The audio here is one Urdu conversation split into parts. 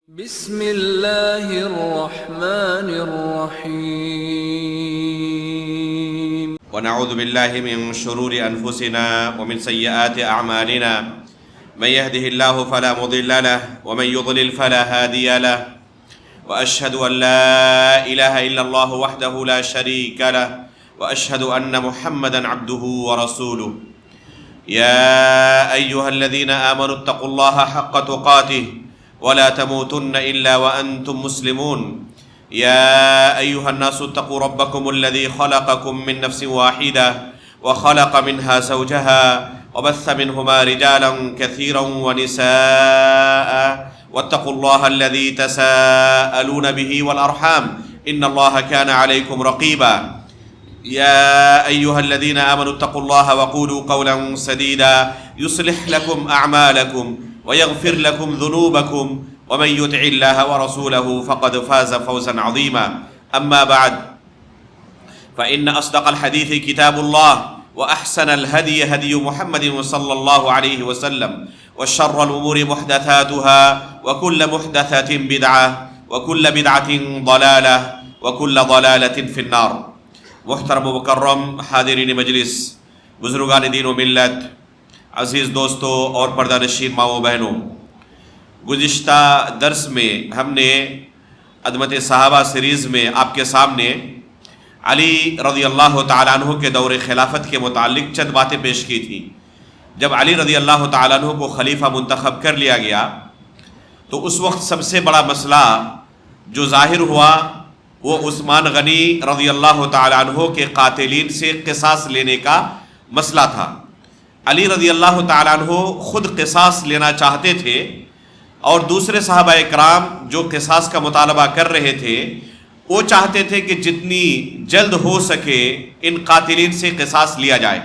بسم اللہ الرحمن الرحیم ونعوذ باللہ من شرور انفسنا ومن سیئات اعمالنا من يهده الله فلا مضل له ومن يضلل فلا هادي له واشهد ان لا اله الا الله وحده لا شريك له واشهد ان محمدا عبده ورسوله يا ايها الذين امنوا اتقوا الله حق تقاته ولا تموتن إلا وأنتم مسلمون يا أيها الناس اتقوا ربكم الذي خلقكم من نفس واحدة وخلق منها زوجها وبث منهما رجالا كثيرا ونساء واتقوا الله الذي تساءلون به والأرحام إن الله كان عليكم رقيبا يا أيها الذين آمنوا اتقوا الله وقولوا قولا سديدا يصلح لكم أعمالكم ويغفر لكم ذنوبكم ومن يطع الله ورسوله فقد فاز فوزا عظيما أما بعد فإن أصدق الحديث كتاب الله وأحسن الهدي هدي محمد صلى الله عليه وسلم وشر الأمور محدثاتها وكل محدثة بدعة وكل بدعة ضلالة وكل ضلالة في النار. محترم و مکرم حاضرین مجلس، بزرگان دین و ملت، عزیز دوستوں اور پردہ نشین ماؤں و بہنوں، گزشتہ درس میں ہم نے عظمت صحابہ سیریز میں آپ کے سامنے علی رضی اللہ تعالیٰ عنہ کے دور خلافت کے متعلق چند باتیں پیش کی تھیں. جب علی رضی اللہ تعالیٰ عنہ کو خلیفہ منتخب کر لیا گیا تو اس وقت سب سے بڑا مسئلہ جو ظاہر ہوا وہ عثمان غنی رضی اللہ تعالیٰ عنہ کے قاتلین سے قصاص لینے کا مسئلہ تھا. علی رضی اللہ تعالیٰ عنہ خود قصاص لینا چاہتے تھے اور دوسرے صحابہ اکرام جو قصاص کا مطالبہ کر رہے تھے وہ چاہتے تھے کہ جتنی جلد ہو سکے ان قاتلین سے قصاص لیا جائے.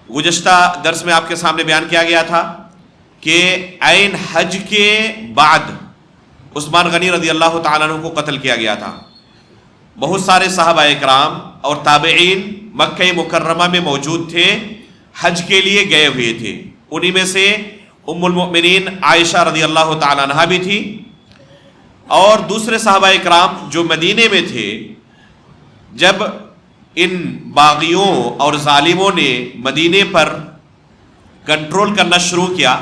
گزشتہ درس میں آپ کے سامنے بیان کیا گیا تھا کہ عین حج کے بعد عثمان غنی رضی اللہ تعالیٰ عنہ کو قتل کیا گیا تھا. بہت سارے صحابہ اکرام اور تابعین مکہ مکرمہ میں موجود تھے، حج کے لیے گئے ہوئے تھے. انہی میں سے ام المؤمنین عائشہ رضی اللہ تعالیٰ عنہ بھی تھی اور دوسرے صحابہ اکرام جو مدینے میں تھے. جب ان باغیوں اور ظالموں نے مدینے پر کنٹرول کرنا شروع کیا،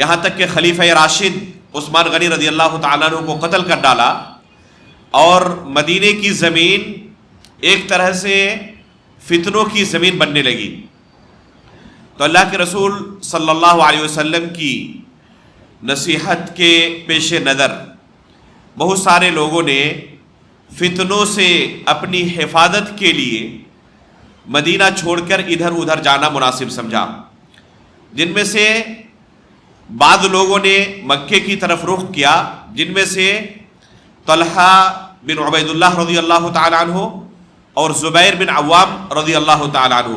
یہاں تک کہ خلیفہ راشد عثمان غنی رضی اللہ تعالیٰ عنہ کو قتل کر ڈالا اور مدینے کی زمین ایک طرح سے فتنوں کی زمین بننے لگی، تو اللہ کے رسول صلی اللہ علیہ وسلم کی نصیحت کے پیش نظر بہت سارے لوگوں نے فتنوں سے اپنی حفاظت کے لیے مدینہ چھوڑ کر ادھر ادھر جانا مناسب سمجھا. جن میں سے بعض لوگوں نے مکے کی طرف رخ کیا، جن میں سے طلحہ بن عبید اللہ رضی اللہ تعالیٰ عنہ اور زبیر بن عوام رضی اللہ تعالیٰ عنہ،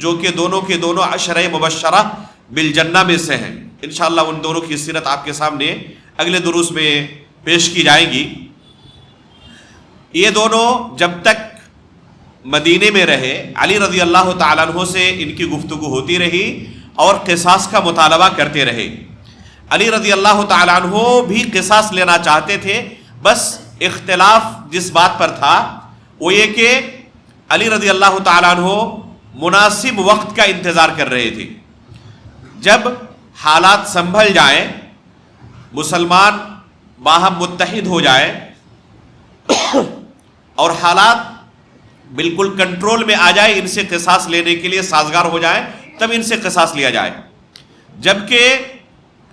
جو کہ دونوں کے دونوں عشرہ مبشرہ بالجنہ میں سے ہیں. انشاءاللہ ان دونوں کی سیرت آپ کے سامنے اگلے دروس میں پیش کی جائے گی. یہ دونوں جب تک مدینے میں رہے علی رضی اللہ تعالیٰ عنہ سے ان کی گفتگو ہوتی رہی اور قصاص کا مطالبہ کرتے رہے. علی رضی اللہ تعالیٰ عنہ بھی قصاص لینا چاہتے تھے، بس اختلاف جس بات پر تھا وہ یہ کہ علی رضی اللہ تعالیٰ عنہ مناسب وقت کا انتظار کر رہے تھے. جب حالات سنبھل جائیں، مسلمان باہم متحد ہو جائیں اور حالات بالکل کنٹرول میں آ جائے، ان سے قصاص لینے کے لیے سازگار ہو جائیں، تب ان سے قصاص لیا جائے. جبکہ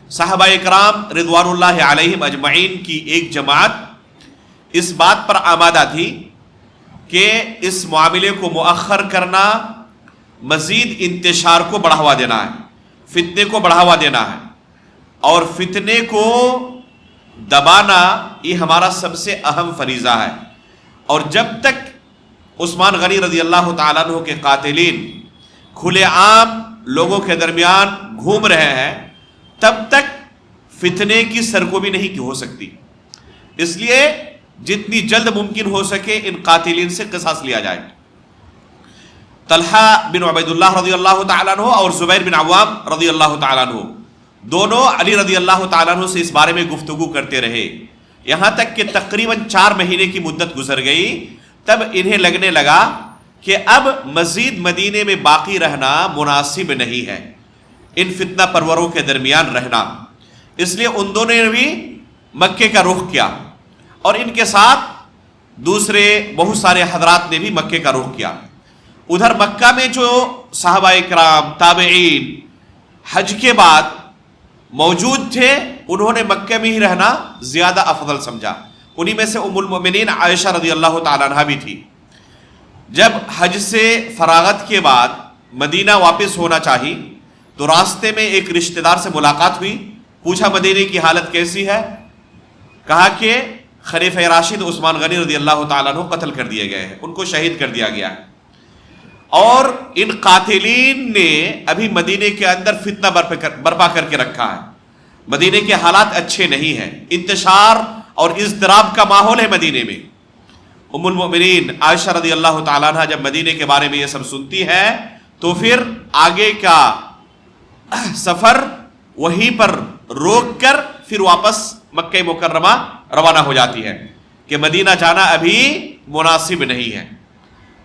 صحابہ اکرام رضوان اللہ علیہم اجمعین کی ایک جماعت اس بات پر آمادہ تھی کہ اس معاملے کو مؤخر کرنا مزید انتشار کو بڑھاوا دینا ہے، فتنے کو بڑھاوا دینا ہے، اور فتنے کو دبانا یہ ہمارا سب سے اہم فریضہ ہے. اور جب تک عثمان غنی رضی اللہ تعالیٰ عنہ کے قاتلین کھلے عام لوگوں کے درمیان گھوم رہے ہیں تب تک فتنے کی سرکوبی نہیں ہو سکتی. اس لیے جتنی جلد ممکن ہو سکے ان قاتلین سے قصاص لیا جائے. طلحہ بن عبید اللہ رضی اللہ تعالیٰ عنہ اور زبیر بن عوام رضی اللہ تعالیٰ عنہ دونوں علی رضی اللہ تعالیٰ عنہ سے اس بارے میں گفتگو کرتے رہے، یہاں تک کہ تقریباً 4 مہینے کی مدت گزر گئی۔ تب انہیں لگنے لگا کہ اب مزید مدینے میں باقی رہنا مناسب نہیں ہے، ان فتنہ پروروں کے درمیان رہنا، اس لیے ان دونوں نے بھی مکے کا رخ کیا، اور ان کے ساتھ دوسرے بہت سارے حضرات نے بھی مکے کا رخ کیا۔ ادھر مکہ میں جو صحابہ کرام تابعین حج کے بعد موجود تھے، انہوں نے مکے میں ہی رہنا زیادہ افضل سمجھا۔ انہی میں سے ام المؤمنین عائشہ رضی اللہ تعالیٰ عنہ بھی تھی۔ جب حج سے فراغت کے بعد مدینہ واپس ہونا چاہی تو راستے میں ایک رشتہ دار سے ملاقات ہوئی، پوچھا مدینے کی حالت کیسی ہے؟ کہا کہ خلیفہ راشد عثمان غنی رضی اللہ تعالیٰ عنہ قتل کر دیے گئے ہیں، ان کو شہید کر دیا گیا ہے، اور ان قاتلین نے ابھی مدینے کے اندر فتنہ برپا کر کے رکھا ہے، مدینے کے حالات اچھے نہیں ہیں، انتشار اور اضطراب کا ماحول ہے مدینے میں۔ ام المؤمنین عائشہ رضی اللہ تعالیٰ عنہ جب مدینے کے بارے میں یہ سب سنتی ہے تو پھر آگے کا سفر وہیں پر روک کر پھر واپس مکہ مکرمہ روانہ ہو جاتی ہے کہ مدینہ جانا ابھی مناسب نہیں ہے،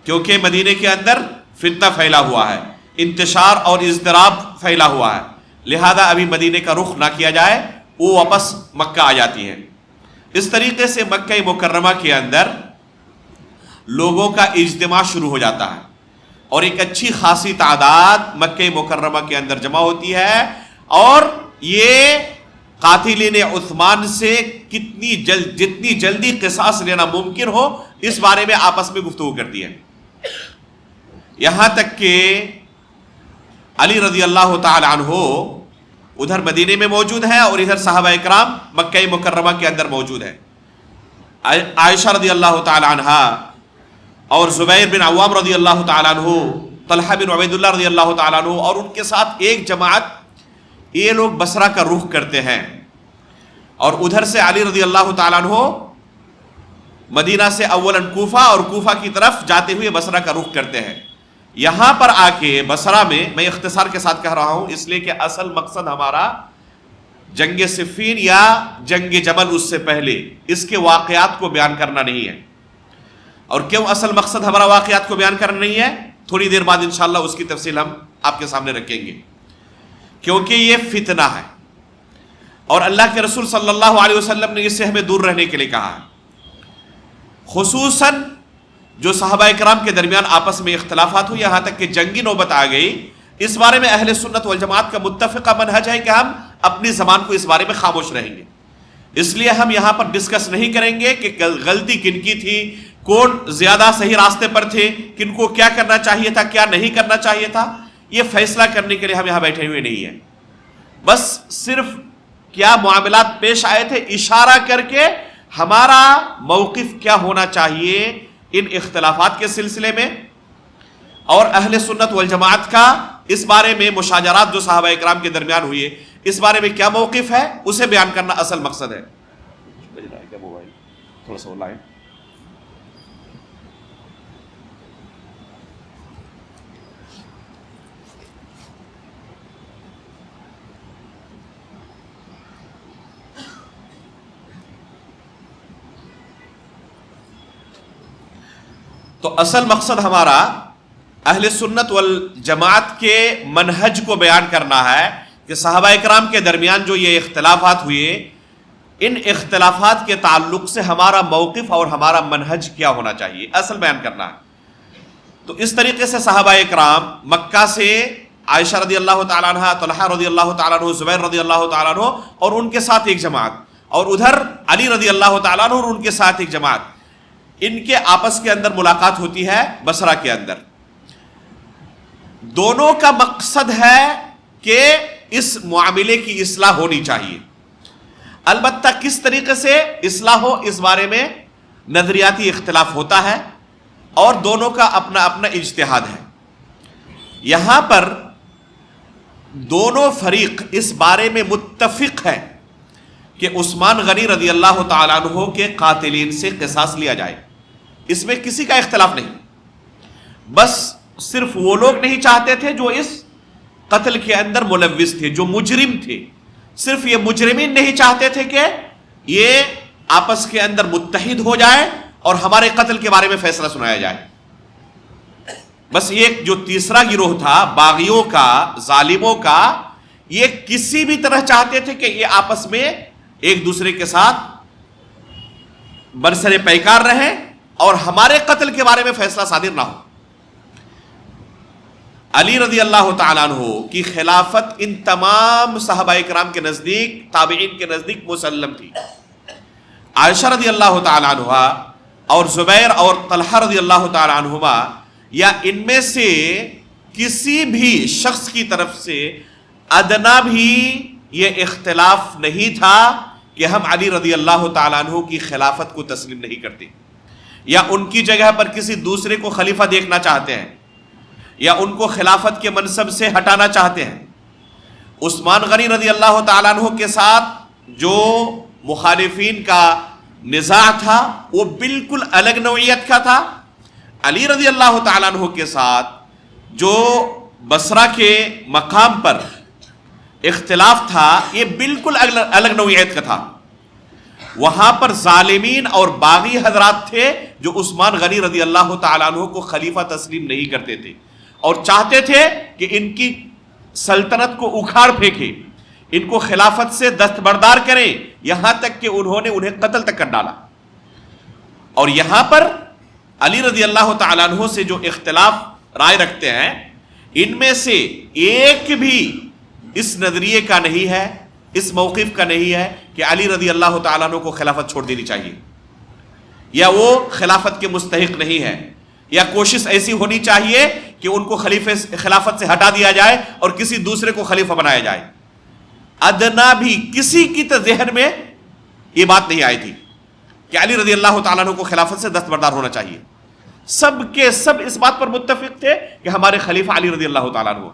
کیونکہ مدینے کے اندر فتنہ پھیلا ہوا ہے، انتشار اور اضطراب پھیلا ہوا ہے، لہذا ابھی مدینے کا رخ نہ کیا جائے، وہ واپس مکہ آ جاتی ہے۔ اس طریقے سے مکہ مکرمہ کے اندر لوگوں کا اجتماع شروع ہو جاتا ہے، اور ایک اچھی خاصی تعداد مکہ مکرمہ کے اندر جمع ہوتی ہے، اور یہ قاتلین عثمان سے جتنی جلدی قصاص لینا ممکن ہو اس بارے میں آپس میں گفتگو کرتی ہے، یہاں تک کہ علی رضی اللہ تعالی عنہ ادھر مدینے میں موجود ہیں اور ادھر صحابہ اکرام مکہ مکرمہ کے اندر موجود ہیں۔ عائشہ رضی اللہ تعالی عنہ اور زبیر بن عوام رضی اللہ تعالی عنہ، طلحہ بن عبید اللہ رضی اللہ تعالی عنہ، اور ان کے ساتھ ایک جماعت، یہ لوگ بصرہ کا رخ کرتے ہیں، اور ادھر سے علی رضی اللہ تعالی عنہ مدینہ سے اولاً کوفہ اور کوفہ کی طرف جاتے ہوئے بصرہ کا رخ کرتے ہیں۔ یہاں پر آ کے بصرہ میں اختصار کے ساتھ کہہ رہا ہوں اس لیے کہ اصل مقصد ہمارا جنگ صفین یا جنگ جمل اس سے پہلے اس کے واقعات کو بیان کرنا نہیں ہے۔ اور کیوں اصل مقصد ہمارا واقعات کو بیان کرنا نہیں ہے، تھوڑی دیر بعد انشاءاللہ اس کی تفصیل ہم آپ کے سامنے رکھیں گے، کیونکہ یہ فتنہ ہے اور اللہ کے رسول صلی اللہ علیہ وسلم نے اس سے ہمیں دور رہنے کے لیے کہا ہے۔ خصوصاً جو صحابہ اکرام کے درمیان آپس میں اختلافات ہوئی، یہاں تک کہ جنگی نوبت آ گئی، اس بارے میں اہل سنت والجماعت کا متفقہ منہج ہے کہ ہم اپنی زبان کو اس بارے میں خاموش رہیں گے، اس لیے ہم یہاں پر ڈسکس نہیں کریں گے کہ غلطی کن کی تھی، کون زیادہ صحیح راستے پر تھے، کن کو کیا کرنا چاہیے تھا، کیا نہیں کرنا چاہیے تھا، یہ فیصلہ کرنے کے لیے ہم یہاں بیٹھے ہوئے نہیں ہیں۔ بس صرف کیا معاملات پیش آئے تھے، اشارہ کر کے ہمارا موقف کیا ہونا چاہیے ان اختلافات کے سلسلے میں، اور اہل سنت والجماعت کا اس بارے میں مشاجرات جو صحابہ اکرام کے درمیان ہوئے اس بارے میں کیا موقف ہے، اسے بیان کرنا اصل مقصد ہے۔ تھوڑا سا لائن تو اصل مقصد ہمارا اہل سنت والجماعت کے منہج کو بیان کرنا ہے کہ صحابہ اکرام کے درمیان جو یہ اختلافات ہوئے، ان اختلافات کے تعلق سے ہمارا موقف اور ہمارا منہج کیا ہونا چاہیے، اصل بیان کرنا ہے۔ تو اس طریقے سے صحابہ اکرام مکہ سے عائشہ رضی اللہ تعالیٰ عنہ، طلحہ رضی اللہ تعالیٰ عنہ، زبیر رضی اللہ تعالیٰ عنہ اور ان کے ساتھ ایک جماعت، اور ادھر علی رضی اللہ تعالیٰ عنہ اور ان کے ساتھ ایک جماعت، ان کے آپس کے اندر ملاقات ہوتی ہے بصرہ کے اندر۔ دونوں کا مقصد ہے کہ اس معاملے کی اصلاح ہونی چاہیے، البتہ کس طریقے سے اصلاح ہو اس بارے میں نظریاتی اختلاف ہوتا ہے، اور دونوں کا اپنا اپنا اجتہاد ہے۔ یہاں پر دونوں فریق اس بارے میں متفق ہے کہ عثمان غنی رضی اللہ تعالیٰ عنہ کے قاتلین سے قصاص لیا جائے، اس میں کسی کا اختلاف نہیں، بس صرف وہ لوگ نہیں چاہتے تھے جو اس قتل کے اندر ملوث تھے، جو مجرم تھے، صرف یہ مجرمین نہیں چاہتے تھے کہ یہ آپس کے اندر متحد ہو جائے اور ہمارے قتل کے بارے میں فیصلہ سنایا جائے. بس یہ جو تیسرا گروہ تھا باغیوں کا، ظالموں کا، یہ کسی بھی طرح چاہتے تھے کہ یہ آپس میں ایک دوسرے کے ساتھ برسر پیکار رہے اور ہمارے قتل کے بارے میں فیصلہ صادر نہ ہو. علی رضی اللہ تعالیٰ عنہ کی خلافت ان تمام صحابہ کرام کے نزدیک، تابعین کے نزدیک مسلم تھی. عائشہ رضی اللہ تعالیٰ عنہ اور زبیر اور طلحہ رضی اللہ تعالیٰ عنہما یا ان میں سے کسی بھی شخص کی طرف سے ادنا بھی یہ اختلاف نہیں تھا کہ ہم علی رضی اللہ تعالیٰ عنہ کی خلافت کو تسلیم نہیں کرتے، یا ان کی جگہ پر کسی دوسرے کو خلیفہ دیکھنا چاہتے ہیں، یا ان کو خلافت کے منصب سے ہٹانا چاہتے ہیں. عثمان غنی رضی اللہ تعالیٰ عنہ کے ساتھ جو مخالفین کا نزاع تھا وہ بالکل الگ نوعیت کا تھا. علی رضی اللہ تعالیٰ عنہ کے ساتھ جو بصرہ کے مقام پر اختلاف تھا یہ بالکل الگ نوعیت کا تھا. وہاں پر ظالمین اور باغی حضرات تھے جو عثمان غنی رضی اللہ تعالیٰ عنہ کو خلیفہ تسلیم نہیں کرتے تھے اور چاہتے تھے کہ ان کی سلطنت کو اکھاڑ پھینکے، ان کو خلافت سے دستبردار کریں، یہاں تک کہ انہوں نے انہیں قتل تک کر ڈالا. اور یہاں پر علی رضی اللہ تعالیٰ عنہ سے جو اختلاف رائے رکھتے ہیں ان میں سے ایک بھی اس نظریے کا نہیں ہے، اس موقف کا نہیں ہے کہ علی رضی اللہ تعالیٰ عنہ کو خلافت چھوڑ دینی چاہیے، یا وہ خلافت کے مستحق نہیں ہے، یا کوشش ایسی ہونی چاہیے کہ ان کو خلافت سے ہٹا دیا جائے اور کسی دوسرے کو خلیفہ بنایا جائے. ادنا بھی کسی کی ذہن میں یہ بات نہیں آئی تھی کہ علی رضی اللہ تعالیٰ عنہ کو خلافت سے دستبردار ہونا چاہیے. سب کے سب اس بات پر متفق تھے کہ ہمارے خلیفہ علی رضی اللہ تعالیٰ عنہ.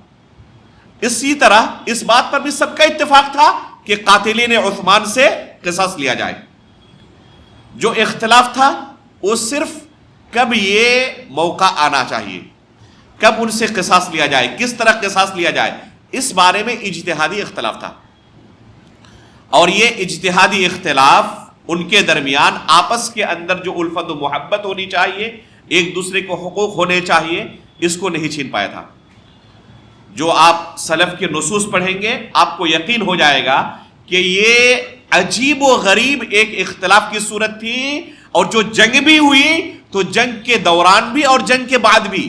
اسی طرح اس بات پر بھی سب کا اتفاق تھا کہ قاتلین عثمان سے قصاص لیا جائے. جو اختلاف تھا وہ صرف کب یہ موقع آنا چاہیے، کب ان سے قصاص لیا جائے، کس طرح قصاص لیا جائے، اس بارے میں اجتہادی اختلاف تھا. اور یہ اجتہادی اختلاف ان کے درمیان آپس کے اندر جو الفت و محبت ہونی چاہیے، ایک دوسرے کو حقوق ہونے چاہیے، اس کو نہیں چھین پایا تھا. جو آپ سلف کے نصوص پڑھیں گے آپ کو یقین ہو جائے گا کہ یہ عجیب و غریب ایک اختلاف کی صورت تھی. اور جو جنگ بھی ہوئی تو جنگ کے دوران بھی اور جنگ کے بعد بھی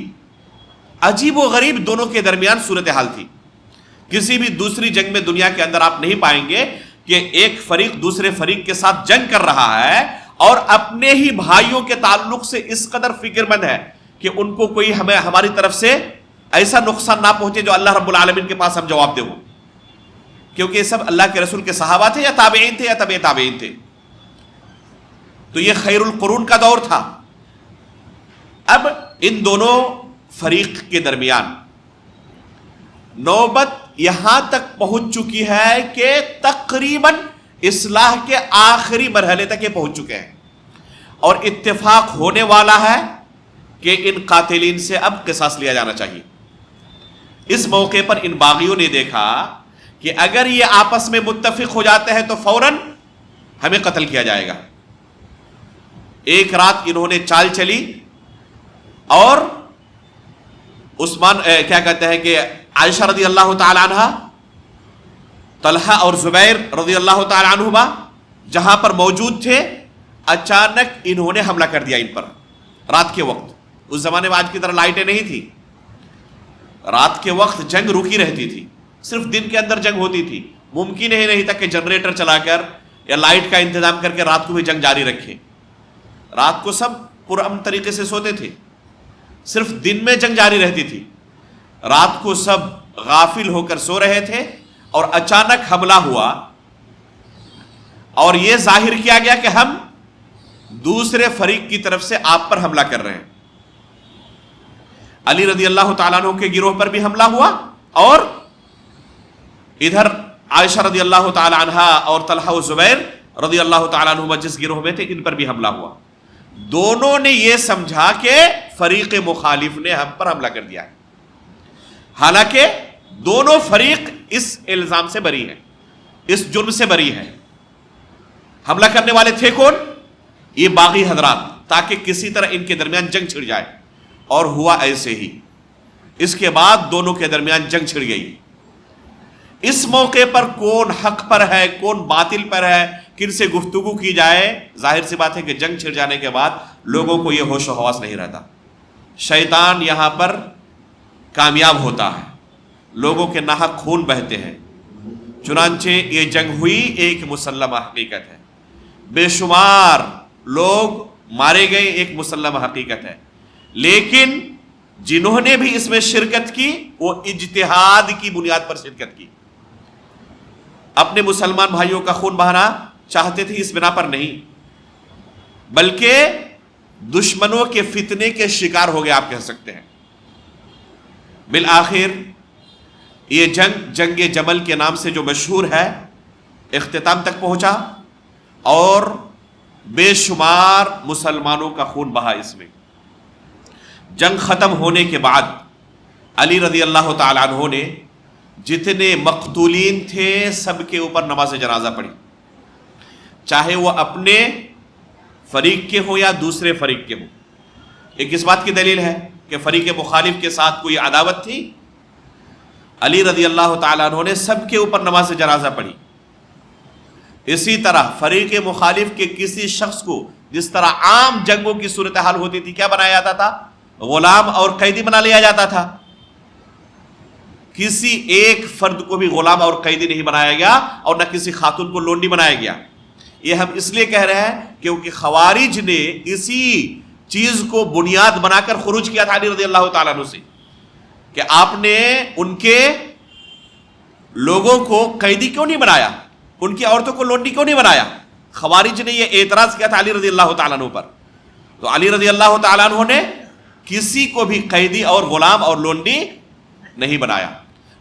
عجیب و غریب دونوں کے درمیان صورتحال تھی. کسی بھی دوسری جنگ میں دنیا کے اندر آپ نہیں پائیں گے کہ ایک فریق دوسرے فریق کے ساتھ جنگ کر رہا ہے اور اپنے ہی بھائیوں کے تعلق سے اس قدر فکر مند ہے کہ ان کو کوئی ہماری طرف سے ایسا نقصان نہ پہنچے جو اللہ رب العالمین کے پاس ہم جواب دے ہو. کیونکہ یہ سب اللہ کے رسول کے صحابہ تھے یا تابعین تھے یا تبع تابعین تھے. تو یہ خیر القرون کا دور تھا. اب ان دونوں فریق کے درمیان نوبت یہاں تک پہنچ چکی ہے کہ تقریباً اصلاح کے آخری مرحلے تک یہ پہنچ چکے ہیں اور اتفاق ہونے والا ہے کہ ان قاتلین سے اب قصاص لیا جانا چاہیے. اس موقع پر ان باغیوں نے دیکھا کہ اگر یہ آپس میں متفق ہو جاتے ہیں تو فوراً ہمیں قتل کیا جائے گا. ایک رات انہوں نے چال چلی اور عثمان کیا کہتے ہیں کہ عائشہ رضی اللہ تعالی عنہ، طلحہ اور زبیر رضی اللہ تعالی عنہما جہاں پر موجود تھے، اچانک انہوں نے حملہ کر دیا ان پر رات کے وقت. اس زمانے میں آج کی طرح لائٹیں نہیں تھی. رات کے وقت جنگ رکی رہتی تھی، صرف دن کے اندر جنگ ہوتی تھی. ممکن ہی نہیں تھا کہ جنریٹر چلا کر یا لائٹ کا انتظام کر کے رات کو بھی جنگ جاری رکھے. رات کو سب پرامن طریقے سے سوتے تھے، صرف دن میں جنگ جاری رہتی تھی. رات کو سب غافل ہو کر سو رہے تھے اور اچانک حملہ ہوا اور یہ ظاہر کیا گیا کہ ہم دوسرے فریق کی طرف سے آپ پر حملہ کر رہے ہیں. علی رضی اللہ تعالیٰ عنہ کے گروہ پر بھی حملہ ہوا اور ادھر عائشہ رضی اللہ تعالیٰ عنہ اور طلحہ و زبیر رضی اللہ تعالیٰ عنہ جس گروہ میں تھے ان پر بھی حملہ ہوا. دونوں نے یہ سمجھا کہ فریق مخالف نے ہم پر حملہ کر دیا ہے، حالانکہ دونوں فریق اس الزام سے بری ہیں، اس جرم سے بری ہے۔ حملہ کرنے والے تھے کون؟ یہ باغی حضرات، تاکہ کسی طرح ان کے درمیان جنگ چھڑ جائے، اور ہوا ایسے ہی۔ اس کے بعد دونوں کے درمیان جنگ چھڑ گئی۔ اس موقع پر کون حق پر ہے، کون باطل پر ہے، کن سے گفتگو کی جائے؟ ظاہر سی بات ہے کہ جنگ چھڑ جانے کے بعد لوگوں کو یہ ہوش و حواس نہیں رہتا، شیطان یہاں پر کامیاب ہوتا ہے، لوگوں کے ناحق خون بہتے ہیں۔ چنانچہ یہ جنگ ہوئی، ایک مسلمہ حقیقت ہے، بے شمار لوگ مارے گئے، ایک مسلمہ حقیقت ہے، لیکن جنہوں نے بھی اس میں شرکت کی وہ اجتہاد کی بنیاد پر شرکت کی، اپنے مسلمان بھائیوں کا خون بہانا چاہتے تھے اس بنا پر نہیں، بلکہ دشمنوں کے فتنے کے شکار ہو گئے، آپ کہہ سکتے ہیں۔ بالآخر یہ جنگ جمل کے نام سے جو مشہور ہے، اختتام تک پہنچا اور بے شمار مسلمانوں کا خون بہا اس میں۔ جنگ ختم ہونے کے بعد علی رضی اللہ تعالیٰ عنہ نے جتنے مقتولین تھے سب کے اوپر نماز جنازہ پڑھی، چاہے وہ اپنے فریق کے ہوں یا دوسرے فریق کے ہوں۔ ایک اس بات کی دلیل ہے کہ فریق مخالف کے ساتھ کوئی عداوت تھی، علی رضی اللہ تعالیٰ عنہ نے سب کے اوپر نماز جنازہ پڑھی۔ اسی طرح فریق مخالف کے کسی شخص کو جس طرح عام جنگوں کی صورتحال ہوتی تھی، کیا بنایا جاتا تھا؟ غلام اور قیدی بنا لیا جاتا تھا۔ کسی ایک فرد کو بھی غلام اور قیدی نہیں بنایا گیا، اور نہ کسی خاتون کو لونڈی بنایا گیا۔ یہ ہم اس لیے کہہ رہے ہیں کیونکہ خوارج نے اسی چیز کو بنیاد بنا کر خروج کیا تھا علی رضی اللہ تعالیٰ عنہ سے، کہ آپ نے ان کے لوگوں کو قیدی کیوں نہیں بنایا، ان کی عورتوں کو لونڈی کیوں نہیں بنایا؟ خوارج نے یہ اعتراض کیا تھا علی رضی اللہ تعالیٰ عنہ پر۔ تو علی رضی اللہ تعالیٰ عنہ نے کسی کو بھی قیدی اور غلام اور لونڈی نہیں بنایا،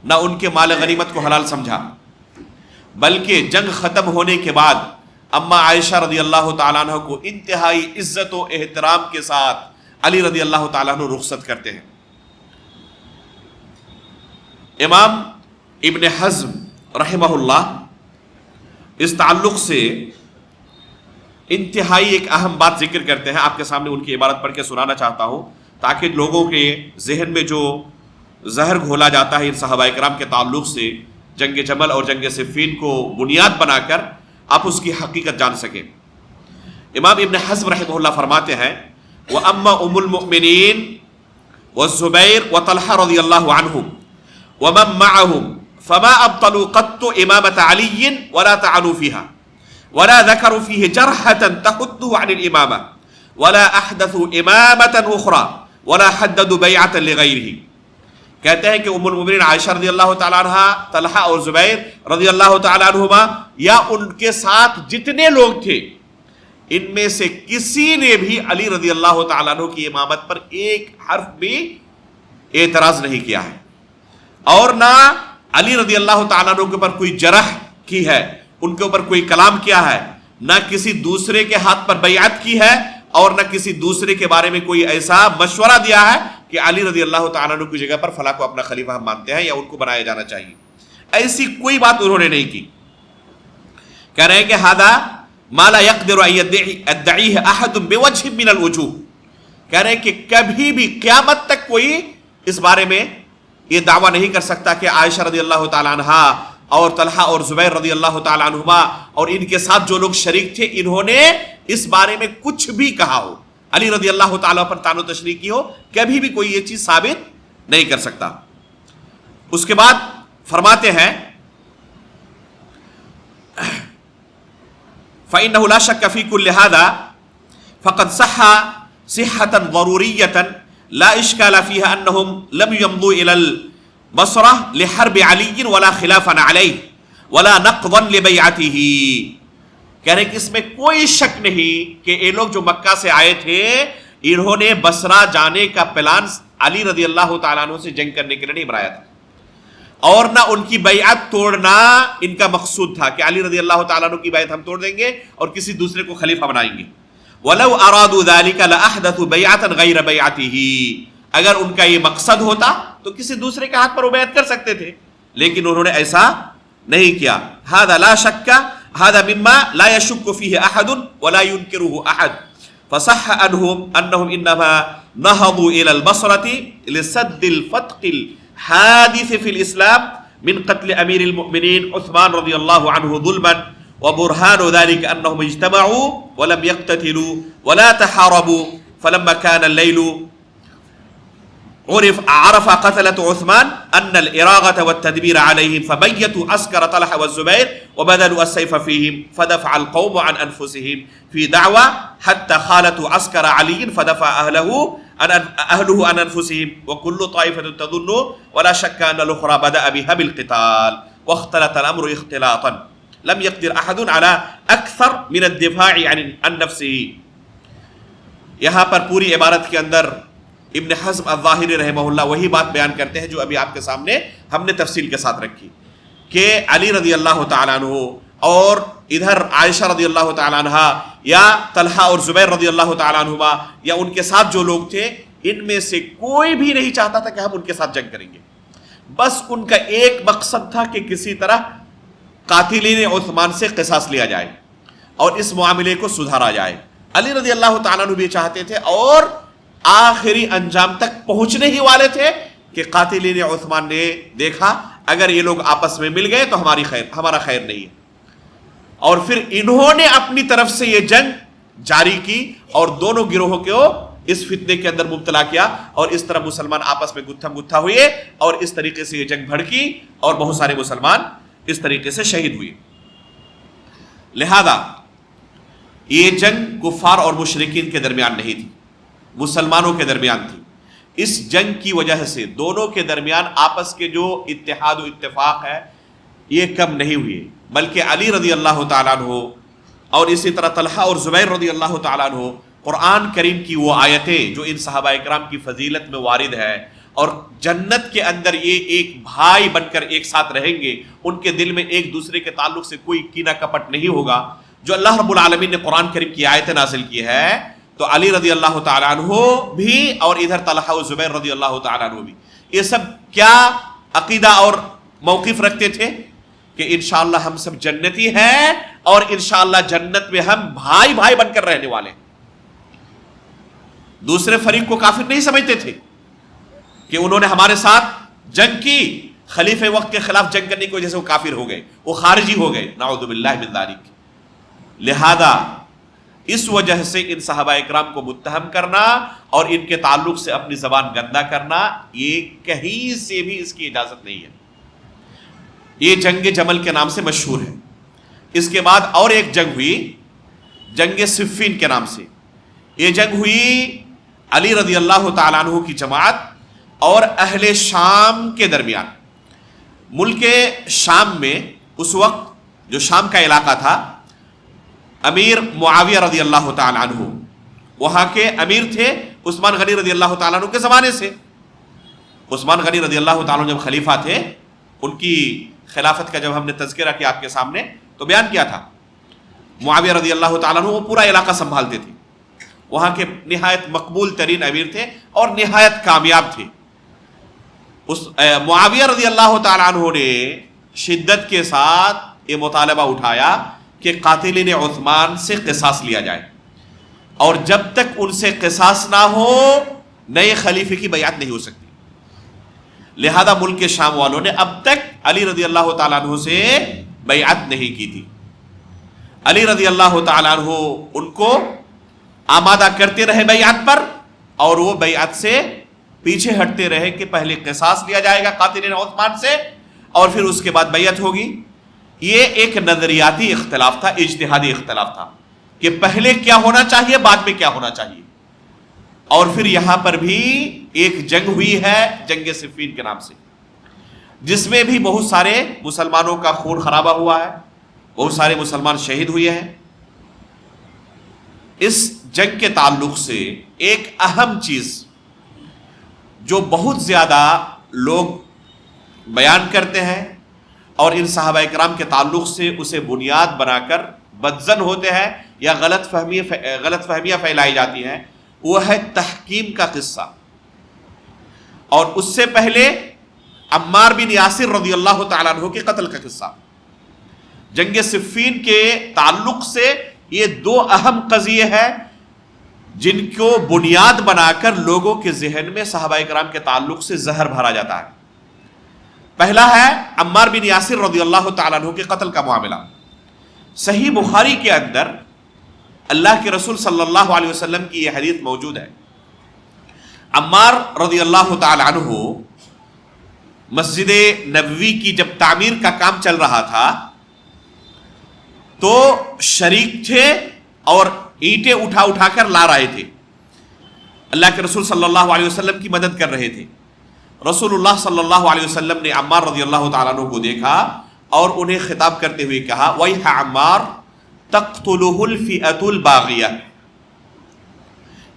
نہ ان کے مال غنیمت کو حلال سمجھا، بلکہ جنگ ختم ہونے کے بعد اما عائشہ رضی اللہ تعالیٰ عنہ کو انتہائی عزت و احترام کے ساتھ علی رضی اللہ تعالیٰ عنہ رخصت کرتے ہیں۔ امام ابن حزم رحمہ اللہ اس تعلق سے انتہائی ایک اہم بات ذکر کرتے ہیں، آپ کے سامنے ان کی عبارت پڑھ کے سنانا چاہتا ہوں تاکہ لوگوں کے ذہن میں جو زہر گھولا جاتا ہے ان صحابہ کرام کے تعلق سے، جنگ جمل اور جنگ صفین کو بنیاد بنا کر آپ اس کی حقیقت جان سکیں۔ امام ابن حزم رحمہ اللہ فرماتے ہیں وَأَمَّا أُمُّ الْمُؤْمِنِينَ وَالزُّبَيْرُ وَطَلْحَةُ رضی اللہ عنہم وَمَن مَّعَهُمْ فَمَا أَبْطَلُوا قَطُّ إِمَامَةَ عَلِيٍّ وَلَا طَعَنُوا فِيهَا وَلَا ذَكَرُوا فِيهِ جَرْحَةً تَحُدُّ عَنِ الْإِمَامَةِ وَلَا أَحْدَثُوا إِمَامَةً أُخْرَى وَلَا حَدَّدُوا بَيْعَةً لِغَيْرِهِ۔ کہتے ہیں کہ ام المؤمنین عائشہ رضی اللہ تعالیٰ عنہ، طلحہ اور زبیر رضی اللہ تعالیٰ عنہما یا ان کے ساتھ جتنے لوگ تھے، ان میں سے کسی نے بھی علی رضی اللہ تعالیٰ عنہ کی امامت پر ایک حرف بھی اعتراض نہیں کیا ہے، اور نہ علی رضی اللہ تعالیٰ عنہ کے اوپر کوئی جرح کی ہے، ان کے اوپر کوئی کلام کیا ہے، نہ کسی دوسرے کے ہاتھ پر بیعت کی ہے، اور نہ کسی دوسرے کے بارے میں کوئی ایسا مشورہ دیا ہے کہ علی رضی اللہ تعالیٰ عنہ کی جگہ پر فلاں کو اپنا خلیفہ ہم مانتے ہیں یا ان کو بنایا جانا چاہیے، ایسی کوئی بات انہوں نے نہیں کی۔ کہہ رہے ہیں کہ ھذا ما لا يقدر ان يدعيه احد بوجه من الوجوه، کہہ رہے ہیں کہ کبھی بھی قیامت تک کوئی اس بارے میں یہ دعویٰ نہیں کر سکتا کہ عائشہ رضی اللہ تعالیٰ عنہا اور طلحہ اور زبیر رضی اللہ تعالیٰ عنہما اور ان کے ساتھ جو لوگ شریک تھے انہوں نے اس بارے میں کچھ بھی کہا ہو، علی رضی اللہ تعالیٰ پر طعن و تشریح کی ہو، کبھی بھی کوئی یہ چیز ثابت نہیں کر سکتا۔ اس کے بعد فرماتے ہیں فَإِنَّهُ لَا شَكَّ فِي كُلِّ هَذَا فَقَدْ صَحَّ صِحَّةً ضَرُورِيَّةً لَا إِشْكَالَ فِيهَا أَنَّهُمْ لَمْ يَمْضُوا إِلَى الْبَصْرَةِ لِحَرْبِ عَلِيٍّ وَلَا خِلَافًا عَلَيْهِ وَلَا نَقْضًا لِبَيْعَتِهِ۔ کہہ رہے کہ اس میں کوئی شک نہیں کہ یہ لوگ جو مکہ سے آئے تھے انہوں نے بصرہ جانے کا پلان علی رضی اللہ تعالیٰ عنہ سے جنگ کرنے کے لیے نہیں بنایا تھا، اور نہ ان کی بیعت توڑنا ان کا مقصود تھا کہ علی رضی اللہ تعالیٰ عنہ کی بیعت ہم توڑ دیں گے اور کسی دوسرے کو خلیفہ بنائیں گے۔ وَلَوْ أَرَادُوا ذَلِكَ لَأَحْدَثُوا بَيْعَةً غَيْرَ بَيْعَتِهِ، اگر ان کا یہ مقصد ہوتا تو کسی دوسرے کے ہاتھ پر وہ بیعت کر سکتے تھے، لیکن انہوں نے ایسا نہیں کیا. هذا لا شك هذا مما لا يشك فيه احد ولا ينكره احد. فصح انهم انما نهضوا الى البصرة لسد الفتق الحادث في الاسلام من قتل امير المؤمنين عثمان رضي الله عنه ظلما، وبرهان ذلك انهم اجتمعوا ولم يقتتلوا ولا تحاربوا. فلما كان الليل عرف قتلة عثمان أن الإراغة والتدبير عليهم، فبيتوا عسكر طلحة والزبير وبذلوا السيف فيهم، فدفع القوم عن أنفسهم في دعوة حتى خالطوا عسكر علي فدفع أهله عن أنفسهم، وكل طائفة تظن ولا شك أن الأخرى بدأ بها بالقتال واختلط الأمر اختلاطا لم يقدر أحد على أكثر من الدفاع عن نفسه. یہاں پر پوری عبارت کے اندر ابن حزم الظاہری رحمہ اللہ وہی بات بیان کرتے ہیں جو ابھی آپ کے سامنے ہم نے تفصیل کے ساتھ رکھی، کہ علی رضی اللہ تعالیٰ عنہ اور ادھر عائشہ رضی اللہ تعالیٰ عنہ یا طلحہ اور زبیر رضی اللہ تعالیٰ عنہما یا ان کے ساتھ جو لوگ تھے، ان میں سے کوئی بھی نہیں چاہتا تھا کہ ہم ان کے ساتھ جنگ کریں گے. بس ان کا ایک مقصد تھا کہ کسی طرح قاتلین عثمان سے قصاص لیا جائے اور اس معاملے کو سدھارا جائے. علی رضی اللہ تعالیٰ عنہ بھی چاہتے تھے اور آخری انجام تک پہنچنے ہی والے تھے کہ قاتلین عثمان نے دیکھا اگر یہ لوگ آپس میں مل گئے تو ہمارا خیر نہیں ہے، اور پھر انہوں نے اپنی طرف سے یہ جنگ جاری کی اور دونوں گروہوں کو اس فتنے کے اندر مبتلا کیا، اور اس طرح مسلمان آپس میں گتھم گتھا ہوئے اور اس طریقے سے یہ جنگ بھڑکی اور بہت سارے مسلمان اس طریقے سے شہید ہوئے. لہذا یہ جنگ کفار اور مشرکین کے درمیان نہیں تھی، مسلمانوں کے درمیان تھی. اس جنگ کی وجہ سے دونوں کے درمیان آپس کے جو اتحاد و اتفاق ہے یہ کم نہیں ہوئے، بلکہ علی رضی اللہ تعالیٰ عنہ اور اسی طرح طلحہ اور زبیر رضی اللہ تعالیٰ عنہ قرآن کریم کی وہ آیتیں جو ان صحابہ اکرام کی فضیلت میں وارد ہے اور جنت کے اندر یہ ایک بھائی بن کر ایک ساتھ رہیں گے، ان کے دل میں ایک دوسرے کے تعلق سے کوئی کینہ کپٹ نہیں ہوگا، جو اللہ رب العالمین نے قرآن کریم کی آیتیں نازل کی ہے، تو علی رضی اللہ تعالیٰ عنہ بھی اور ادھر طلحہ و زبیر رضی اللہ تعالیٰ عنہ بھی یہ سب کیا عقیدہ اور موقف رکھتے تھے کہ انشاءاللہ ہم سب جنتی ہیں اور انشاءاللہ جنت میں ہم بھائی بھائی بن کر رہنے والے. دوسرے فریق کو کافر نہیں سمجھتے تھے کہ انہوں نے ہمارے ساتھ جنگ کی، خلیفہ وقت کے خلاف جنگ کرنے کی وجہ سے وہ کافر ہو گئے، وہ خارجی ہو گئے، نعوذ باللہ من ذالک. لہذا اس وجہ سے ان صحابہ اکرام کو متہم کرنا اور ان کے تعلق سے اپنی زبان گندا کرنا یہ کہیں سے بھی اس کی اجازت نہیں ہے. یہ جنگ جمل کے نام سے مشہور ہے. اس کے بعد اور ایک جنگ ہوئی جنگ صفین کے نام سے. یہ جنگ ہوئی علی رضی اللہ تعالیٰ عنہ کی جماعت اور اہل شام کے درمیان. ملک شام میں اس وقت جو شام کا علاقہ تھا، امیر معاویہ رضی اللہ تعالیٰ عنہ وہاں کے امیر تھے عثمان غنی رضی اللہ تعالیٰ عنہ کے زمانے سے. عثمان غنی رضی اللہ تعالیٰ عنہ جب خلیفہ تھے، ان کی خلافت کا جب ہم نے تذکرہ کیا آپ کے سامنے تو بیان کیا تھا، معاویہ رضی اللہ تعالیٰ عنہ وہ پورا علاقہ سنبھالتے تھے، وہاں کے نہایت مقبول ترین امیر تھے اور نہایت کامیاب تھے. اس معاویہ رضی اللہ تعالیٰ عنہ نے شدت کے ساتھ یہ مطالبہ اٹھایا کہ قاتلین عثمان سے قصاص لیا جائے، اور جب تک ان سے قصاص نہ ہو نئے خلیفے کی بیعت نہیں ہو سکتی. لہذا ملک کے شام والوں نے اب تک علی رضی اللہ تعالیٰ عنہ سے بیعت نہیں کی تھی. علی رضی اللہ تعالیٰ عنہ ان کو آمادہ کرتے رہے بیعت پر، اور وہ بیعت سے پیچھے ہٹتے رہے کہ پہلے قصاص لیا جائے گا قاتلین عثمان سے اور پھر اس کے بعد بیعت ہوگی. یہ ایک نظریاتی اختلاف تھا، اجتہادی اختلاف تھا کہ پہلے کیا ہونا چاہیے بعد میں کیا ہونا چاہیے. اور پھر یہاں پر بھی ایک جنگ ہوئی ہے جنگ صفین کے نام سے، جس میں بھی بہت سارے مسلمانوں کا خون خرابہ ہوا ہے، بہت سارے مسلمان شہید ہوئے ہیں. اس جنگ کے تعلق سے ایک اہم چیز جو بہت زیادہ لوگ بیان کرتے ہیں اور ان صحابہ اکرام کے تعلق سے اسے بنیاد بنا کر بدظن ہوتے ہیں یا غلط فہمیاں پھیلائی جاتی ہیں، وہ ہے تحکیم کا قصہ. اور اس سے پہلے عمار بن یاسر رضی اللہ تعالیٰ عنہ کے قتل کا قصہ. جنگ صفین کے تعلق سے یہ دو اہم قضیے ہیں جن کو بنیاد بنا کر لوگوں کے ذہن میں صحابہ کرام کے تعلق سے زہر بھرا جاتا ہے. پہلا ہے عمار بن یاسر رضی اللہ تعالیٰ عنہ کے قتل کا معاملہ. صحیح بخاری کے اندر اللہ کے رسول صلی اللہ علیہ وسلم کی یہ حدیث موجود ہے. عمار رضی اللہ تعالیٰ عنہ مسجد نبوی کی جب تعمیر کا کام چل رہا تھا تو شریک تھے اور اینٹیں اٹھا اٹھا کر لا رہے تھے. اللہ کے رسول صلی اللہ علیہ وسلم کی مدد کر رہے تھے. رسول اللہ صلی اللہ علیہ وسلم نے عمار رضی اللہ تعالیٰ عنہ کو دیکھا اور انہیں خطاب کرتے ہوئے کہا وَيْحَ عمار تقتلہ الفئۃ الباغیہ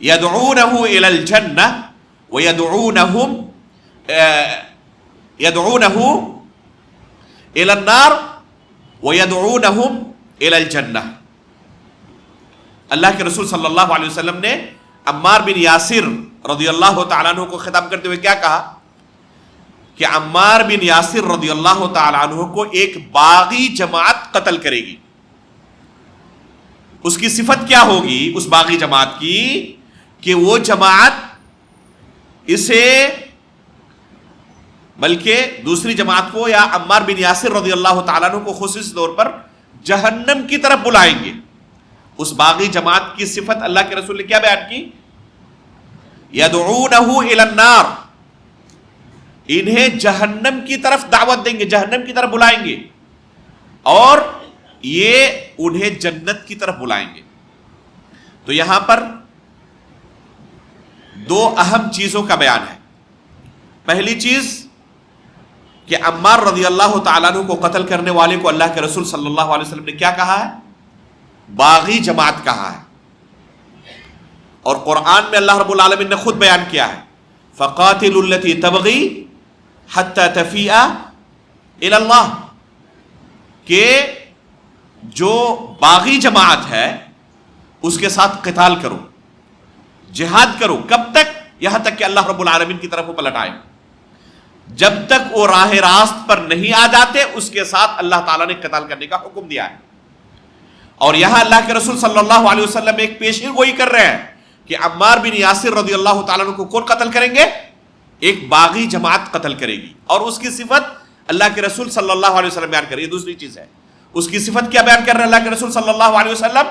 يدعونہ الی الجنہ يدعونہ الی النار ويدعونہم الی الجنہ. اللہ کے رسول صلی اللہ علیہ وسلم نے عمار بن یاسر رضی اللہ تعالیٰ عنہ کو خطاب کرتے ہوئے کیا کہا کہ عمار بن یاسر رضی اللہ تعالیٰ عنہ کو ایک باغی جماعت قتل کرے گی. اس کی صفت کیا ہوگی اس باغی جماعت کی کہ وہ جماعت اسے بلکہ دوسری جماعت کو یا عمار بن یاسر رضی اللہ تعالیٰ عنہ کو خصوصی طور پر جہنم کی طرف بلائیں گے. اس باغی جماعت کی صفت اللہ کے رسول نے کیا بیان کی؟ یدعونہ الی النار، انہیں جہنم کی طرف دعوت دیں گے، جہنم کی طرف بلائیں گے، اور یہ انہیں جنت کی طرف بلائیں گے. تو یہاں پر دو اہم چیزوں کا بیان ہے. پہلی چیز کہ عمار رضی اللہ تعالیٰ عنہ کو قتل کرنے والے کو اللہ کے رسول صلی اللہ علیہ وسلم نے کیا کہا ہے؟ باغی جماعت کہا ہے. اور قرآن میں اللہ رب العالمین نے خود بیان کیا ہے فَقَاتِلُوا الَّتِي تَبْغِي حَتَّى تَفِيءَ إِلَى اللَّهِ، کہ جو باغی جماعت ہے اس کے ساتھ قتال کرو، جہاد کرو. کب تک؟ یہاں تک کہ اللہ رب العالمین کی طرف وہ پلٹ آئے. جب تک وہ راہ راست پر نہیں آ جاتے اس کے ساتھ اللہ تعالیٰ نے قتال کرنے کا حکم دیا ہے. اور یہاں اللہ کے رسول صلی اللہ علیہ وسلم ایک پیشین گوئی کر رہے ہیں کہ عمار بن یاسر رضی اللہ تعالیٰ عنہ کو کون قتل کریں گے؟ ایک باغی جماعت قتل کرے گی. اور اس کی صفت اللہ کے رسول صلی اللہ علیہ وسلم بیان کر رہی ہے. دوسری چیز ہے اس کی صفت کیا بیان کر رہے ہیں اللہ کے رسول صلی اللہ علیہ وسلم؟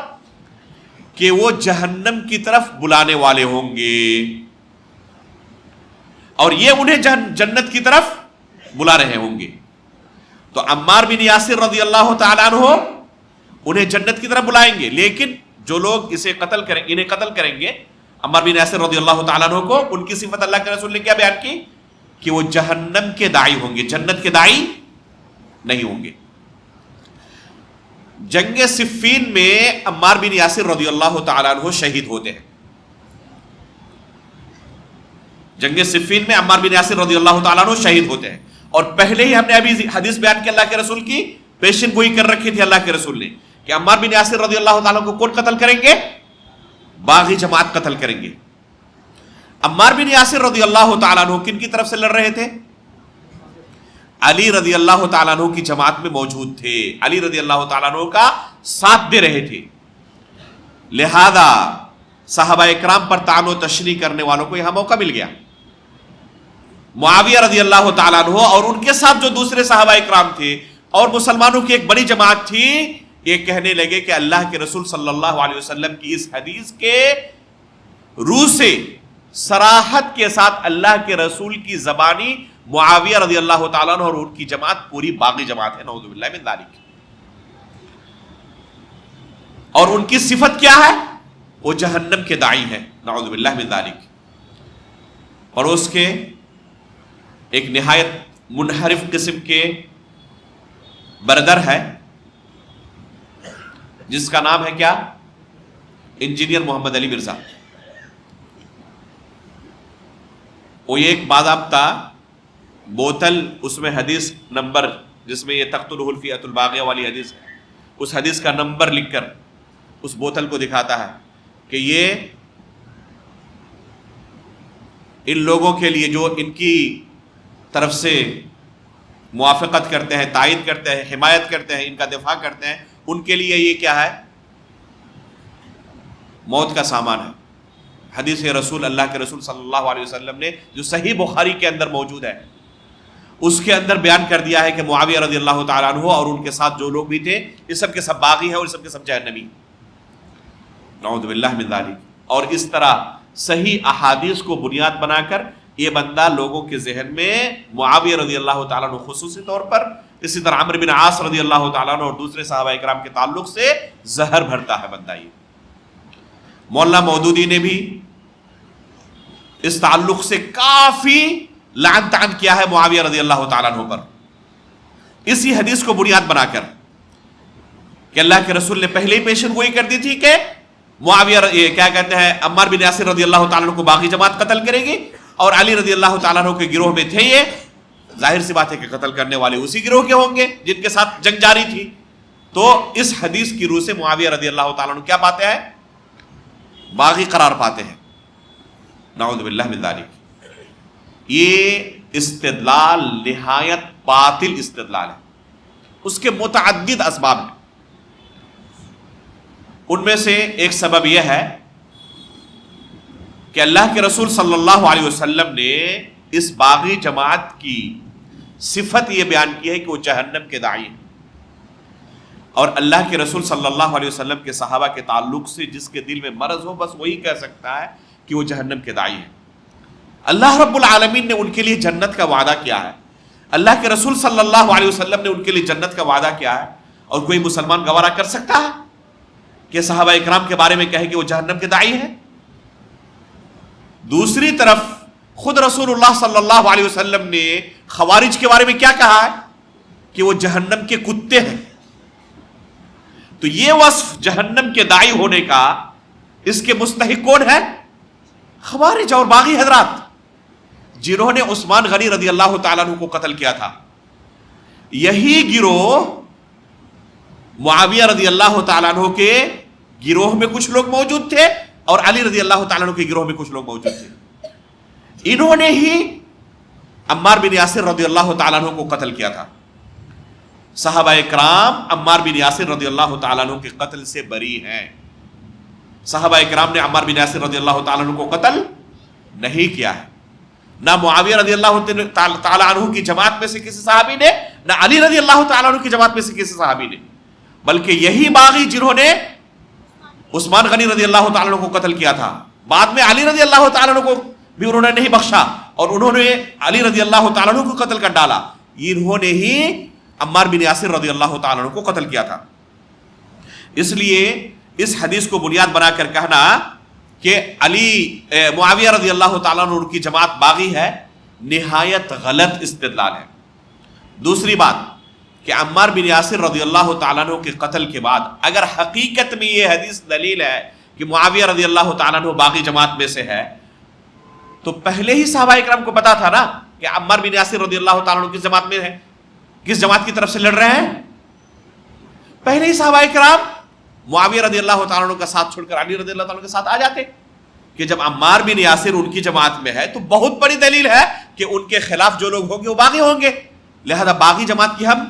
کہ وہ جہنم کی طرف بلانے والے ہوں گے اور یہ انہیں جنت کی طرف بلا رہے ہوں گے. تو عمار بن یاسر رضی اللہ تعالیٰ عنہ انہیں جنت کی طرف بلائیں گے، لیکن جو لوگ انہیں قتل کریں گے عمار بن یاسر رضی اللہ تعالیٰ عنہ کو، ان کی صفت اللہ کے رسول نے کیا بیان کی کہ وہ جہنم کے داعی ہوں گے، جنت کے داعی نہیں ہوں گے. جنگ صفین میں عمار بن یاسر رضی اللہ تعالیٰ عنہ شہید ہوتے ہیں. جنگ صفین میں عمار بن یاسر رضی اللہ تعالیٰ عنہ شہید ہوتے ہیں. اور پہلے ہی ہم نے ابھی حدیث بیان کی اللہ کے رسول کی پیشن گوئی کر رکھی تھی اللہ کے رسول نے کہ عمار بن یاسر رضی اللہ تعالیٰ کو کون قتل کریں گے؟ باغی جماعت قتل کریں گے. عمار بن یاسر رضی اللہ تعالیٰ عنہ کن کی طرف سے لڑ رہے تھے؟ علی رضی اللہ تعالیٰ عنہ کی جماعت میں موجود تھے، علی رضی اللہ تعالیٰ عنہ کا ساتھ دے رہے تھے. لہذا صحابہ اکرام پر طعن و تشریح کرنے والوں کو یہاں موقع مل گیا. معاویہ رضی اللہ تعالیٰ عنہ اور ان کے ساتھ جو دوسرے صحابہ اکرام تھے اور مسلمانوں کی ایک بڑی جماعت تھی، یہ کہنے لگے کہ اللہ کے رسول صلی اللہ علیہ وسلم کی اس حدیث کے روح سے صراحت کے ساتھ اللہ کے رسول کی زبانی معاویہ رضی اللہ تعالیٰ عنہ اور ان کی جماعت پوری باغی جماعت ہے، نعوذ باللہ من ذالک. اور ان کی صفت کیا ہے؟ وہ جہنم کے داعی ہے، نعوذ باللہ من ذالک. پڑوس کے ایک نہایت منحرف قسم کے بردر ہے جس کا نام ہے کیا؟ انجینئر محمد علی مرزا. وہ ایک باضابطہ بوتل، اس میں حدیث نمبر جس میں یہ تقتلہ الفئۃ الباغیہ والی حدیث ہے، اس حدیث کا نمبر لکھ کر اس بوتل کو دکھاتا ہے کہ یہ ان لوگوں کے لیے جو ان کی طرف سے موافقت کرتے ہیں، تائید کرتے ہیں، حمایت کرتے ہیں، ان کا دفاع کرتے ہیں، ان کے لیے یہ کیا ہے؟ موت کا سامان ہے۔ حدیث رسول اللہ کے رسول صلی اللہ علیہ وسلم نے جو صحیح بخاری کے اندر موجود ہے، اس کے اندر بیان کر دیا ہے کہ معاویہ رضی اللہ تعالیٰ عنہ اور ان کے ساتھ جو لوگ بھی تھے، یہ سب کے سب باغی ہیں اور سب کے سب جہنمی، نعوذ باللہ من ذالک۔ اور اس طرح صحیح احادیث کو بنیاد بنا کر یہ بندہ لوگوں کے ذہن میں معاویہ رضی اللہ تعالیٰ عنہ خصوصی طور پر، اسی طرح عمرو بن عاص رضی اللہ تعالیٰ عنہ اور دوسرے صحابہ کرام کے تعلق سے زہر بھرتا ہے بندہ۔ یہ مولانا مودودی نے بھی اس تعلق سے کافی لعن طعن کیا ہے معاویہ رضی اللہ تعالیٰ عنہ پر، اسی حدیث کو بنیاد بنا کر کہ اللہ کے رسول نے پہلے ہی پیشن گوئی کر دی تھی کہ معاویہ کیا کہتے ہیں عمار بن یاسر رضی اللہ تعالیٰ عنہ کو باقی جماعت قتل کرے گی، اور علی رضی اللہ تعالیٰ عنہ کے گروہ میں تھے یہ، ظاہر سی بات ہے کہ قتل کرنے والے اسی گروہ کے ہوں گے جن کے ساتھ جنگ جاری تھی۔ تو اس حدیث کی روح سے معاویہ رضی اللہ تعالیٰ عنہ کیا پاتے ہیں؟ باغی قرار پاتے ہیں، نعوذ باللہ من ذالک۔ یہ استدلال نہایت باطل استدلال ہے، اس کے متعدد اسباب ہیں۔ ان میں سے ایک سبب یہ ہے کہ اللہ کے رسول صلی اللہ علیہ وسلم نے اس باغی جماعت کی صفت یہ بیان کی ہے کہ وہ جہنم کے داعی ہیں، اور اللہ کے رسول صلی اللہ علیہ وسلم کے صحابہ کے تعلق سے جس کے دل میں مرض ہو بس وہی کہہ سکتا ہے کہ وہ جہنم کے داعی ہیں۔ اللہ رب العالمین نے ان کے لیے جنت کا وعدہ کیا ہے، اللہ کے رسول صلی اللہ علیہ وسلم نے ان کے لیے جنت کا وعدہ کیا ہے، اور کوئی مسلمان گوارا کر سکتا ہے کہ صحابہ اکرام کے بارے میں کہے کہ وہ جہنم کے داعی ہیں؟ دوسری طرف خود رسول اللہ صلی اللہ علیہ وسلم نے خوارج کے بارے میں کیا کہا ہے کہ وہ جہنم کے کتے ہیں۔ تو یہ وصف جہنم کے داعی ہونے کا اس کے مستحق کون ہے؟ خوارج اور باغی حضرات، جنہوں نے عثمان غنی رضی اللہ تعالیٰ عنہ کو قتل کیا تھا۔ یہی گروہ معاویہ رضی اللہ تعالیٰ عنہ کے گروہ میں کچھ لوگ موجود تھے اور علی رضی اللہ تعالیٰ عنہ کے گروہ میں کچھ لوگ موجود تھے۔ انہوں نے ہی عمار بن یاسر رضی اللہ تعالیٰ عنہ کو قتل کیا تھا۔ صحابہ اکرام عمار بن یاسر رضی اللہ تعالیٰ عنہ کے قتل سے بری ہیں۔ صحابہ اکرام نے عمار بن یاسر رضی اللہ تعالیٰ عنہ کو قتل نہیں کیا ہے، نہ معاویہ رضی اللہ تعالیٰ عنہ کی جماعت میں سے کسی صحابی نے، نہ علی رضی اللہ تعالیٰ عنہ کی جماعت میں سے کسی صحابی نے، بلکہ یہی باغی جنہوں نے عثمان غنی رضی اللہ تعالیٰ عنہ کو قتل کیا تھا، بعد میں علی رضی اللہ تعالیٰ عنہ کو بھی انہوں نے نہیں بخشا اور انہوں نے علی رضی اللہ تعالیٰ عنہ کو قتل کر ڈالا، انہوں نے ہی عمار بن یاسر رضی اللہ تعالیٰ عنہ کو قتل کیا تھا۔ اس لیے اس حدیث کو بنیاد بنا کر کہنا کہ معاویہ رضی اللہ تعالیٰ عنہ کی جماعت باغی ہے، نہایت غلط استدلال ہے۔ دوسری بات کہ عمار بن یاسر رضی اللہ تعالیٰ عنہ کے قتل کے بعد اگر حقیقت میں یہ حدیث دلیل ہے کہ معاویہ رضی اللہ تعالیٰ عنہ باغی جماعت میں سے ہے، تو پہلے ہی صحابہ اکرام کو پتا تھا نا کہ عمار بن یاسر رضی اللہ تعالیٰ عنہ کس جماعت میں ہے، کس جماعت کی طرف سے لڑ رہے ہیں۔ پہلے ہی صحابہ اکرام معاویہ رضی اللہ تعالیٰ عنہ کا ساتھ چھوڑ کر علی رضی اللہ تعالیٰ عنہ کے ساتھ آ جاتے کہ جب عمار بن یاسر ان کی جماعت میں ہے تو بہت بڑی دلیل ہے کہ ان کے خلاف جو لوگ ہوں گے وہ باغی ہوں گے، لہذا باغی جماعت کی ہم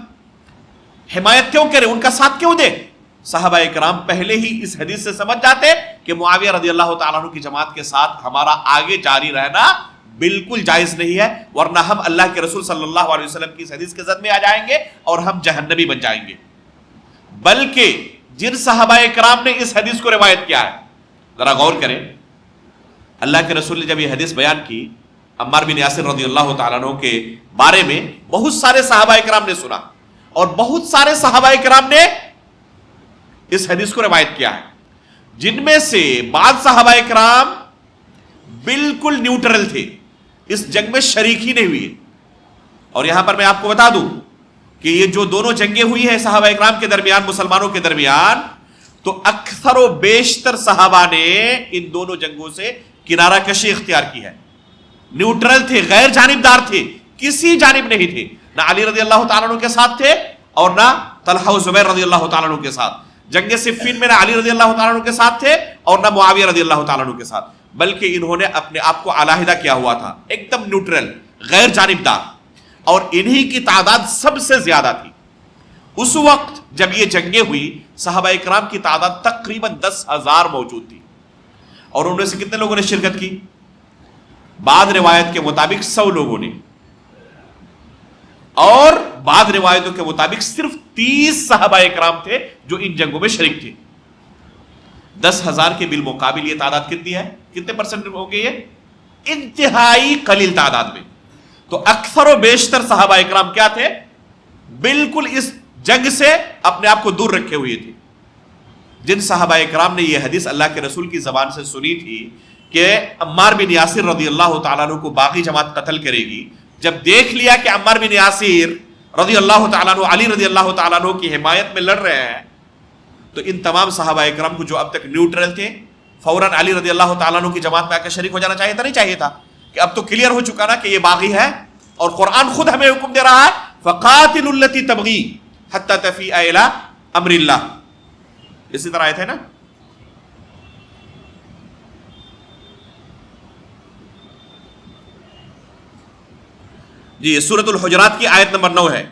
حمایت کیوں کریں، ان کا ساتھ کیوں دیں؟ صحابہ اکرام پہلے ہی اس حدیث سے سمجھ جاتے کہ معاویہ رضی اللہ تعالیٰ عنہ کی جماعت کے ساتھ ہمارا آگے جاری رہنا بالکل جائز نہیں ہے، ورنہ ہم اللہ کے رسول صلی اللہ علیہ وسلم کی اس حدیث کے زد میں آ جائیں گے اور ہم جہنمی بن جائیں گے۔ بلکہ جن صحابہ اکرام نے اس حدیث کو روایت کیا ہے، ذرا غور کریں، اللہ کے رسول نے جب یہ حدیث بیان کی عمار بن یاسر رضی اللہ تعالیٰ عنہ کے بارے میں، بہت سارے صحابہ اکرام نے سنا اور بہت سارے صحابہ اکرام نے اس حدیث کو روایت کیا ہے، جن میں سے بعض صحابہ اکرام بالکل نیوٹرل تھے، اس جنگ میں شریک ہی نہیں ہوئے۔ اور یہاں پر میں آپ کو بتا دوں کہ یہ جو دونوں جنگیں ہوئی ہیں صحابہ اکرام کے درمیان، مسلمانوں کے درمیان، تو اکثر و بیشتر صحابہ نے ان دونوں جنگوں سے کنارہ کشی اختیار کی ہے، نیوٹرل تھے، غیر جانبدار تھے، کسی جانب نہیں تھے، نہ علی رضی اللہ تعالیٰ عنہ کے ساتھ تھے اور نہ طلحہ و زبیر رضی اللہ تعالیٰ عنہ کے ساتھ۔ جنگ صفین میں نہ علی رضی اللہ تعالیٰ عنہ کے ساتھ تھے اور نہ معاویہ رضی اللہ تعالیٰ عنہ کے ساتھ، بلکہ انہوں نے اپنے آپ کو علیحدہ کیا ہوا تھا، ایک دم نیوٹرل، غیر جانبدار۔ اور انہی کی تعداد سب سے زیادہ تھی. اس وقت جب یہ جنگیں ہوئی صحابہ اکرام کی تعداد تقریباً 10,000 موجود تھی, اور ان میں سے کتنے لوگوں نے شرکت کی؟ بعض روایت کے مطابق 100 لوگوں نے, اور بعض روایتوں کے مطابق صرف 30 صحابہ اکرام تھے جو ان جنگوں میں شریک تھے. 10,000 کے بالمقابل یہ تعداد کتنی ہے؟ کتنے پرسنٹ ہو گئی ہے؟ انتہائی قلیل تعداد میں. تو اکثر و بیشتر صحابہ اکرام کیا تھے؟ بالکل اس جنگ سے اپنے آپ کو دور رکھے ہوئے تھے. جن صحابہ اکرام نے یہ حدیث اللہ کے رسول کی زبان سے سنی تھی کہ عمار بن یاسر رضی اللہ تعالیٰ عنہ کو باغی جماعت قتل کرے گی, جب دیکھ لیا کہ عمار بن یاسر رضی اللہ تعالیٰ عنہ علی رضی اللہ تعالیٰ عنہ کی حمایت میں لڑ رہے ہیں, تو ان تمام صحابہ اکرام کو جو اب تک نیوٹرل تھے فوراً علی رضی اللہ تعالیٰ عنہ کی جماعت میں آ کے شریک ہو جانا چاہیے تھا؟ نہیں چاہیے تھا, کہ اب تو کلیئر ہو چکا نا کہ یہ باغی ہے, اور قرآن خود ہمیں حکم دے رہا ہے فَقَاتِلُوا الَّتِي تَبْغِي حَتَّى تَفِيءَ إِلَىٰ أَمْرِ اللَّهِ. اسی طرح آیت ہے نا. جی سورۃ الحجرات کی آیت نمبر 9 ہے.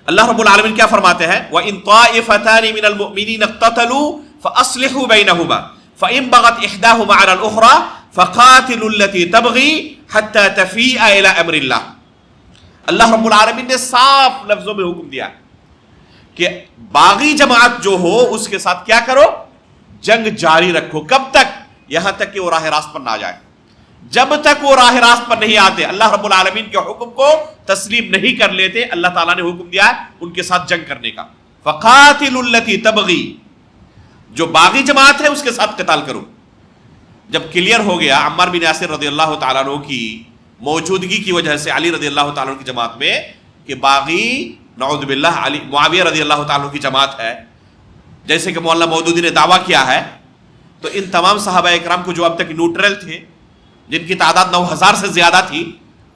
اللہ رب العالمین کیا فرماتے ہیں؟ وَإِن طَائِفَتَانِ مِنَ الْمُؤْمِنِينَ اقْتَتَلُوا فَأَصْلِحُوا بَيْنَهُمَا فَإِن بَغَتْ إِحْدَاهُمَا عَلَى الْأُخْرَى فَقَاتِلُوا الَّتِي تَبْغِي حَتَّى تَفِيءَ إِلَىٰ أَمْرِ اللَّهِ. اللہ رب العالمین نے صاف لفظوں میں حکم دیا کہ باغی جماعت جو ہو اس کے ساتھ کیا کرو؟ جنگ جاری رکھو. کب تک؟ یہاں تک کہ وہ راہ راست پر نہ آ جائے. جب تک وہ راہ راست پر نہیں آتے, اللہ رب العالمین کے حکم کو تسلیم نہیں کر لیتے, اللہ تعالیٰ نے حکم دیا ہے ان کے ساتھ جنگ کرنے کا. فَقَاتِلُوا الَّتِي تَبْغِي, جو باغی جماعت ہے اس کے ساتھ قتال کرو. جب کلیئر ہو گیا عمار بن یاسر رضی اللہ تعالیٰ عنہ کی موجودگی کی وجہ سے علی رضی اللہ تعالیٰ عنہ کی جماعت میں کہ باغی نعوذ باللہ علی معاویہ رضی اللہ تعالیٰ عنہ کی جماعت ہے, جیسے کہ مولانا مودودی نے دعویٰ کیا ہے, تو ان تمام صحابہ اکرام کو جو اب تک نیوٹرل تھے, جن کی تعداد 9,000 سے زیادہ تھی,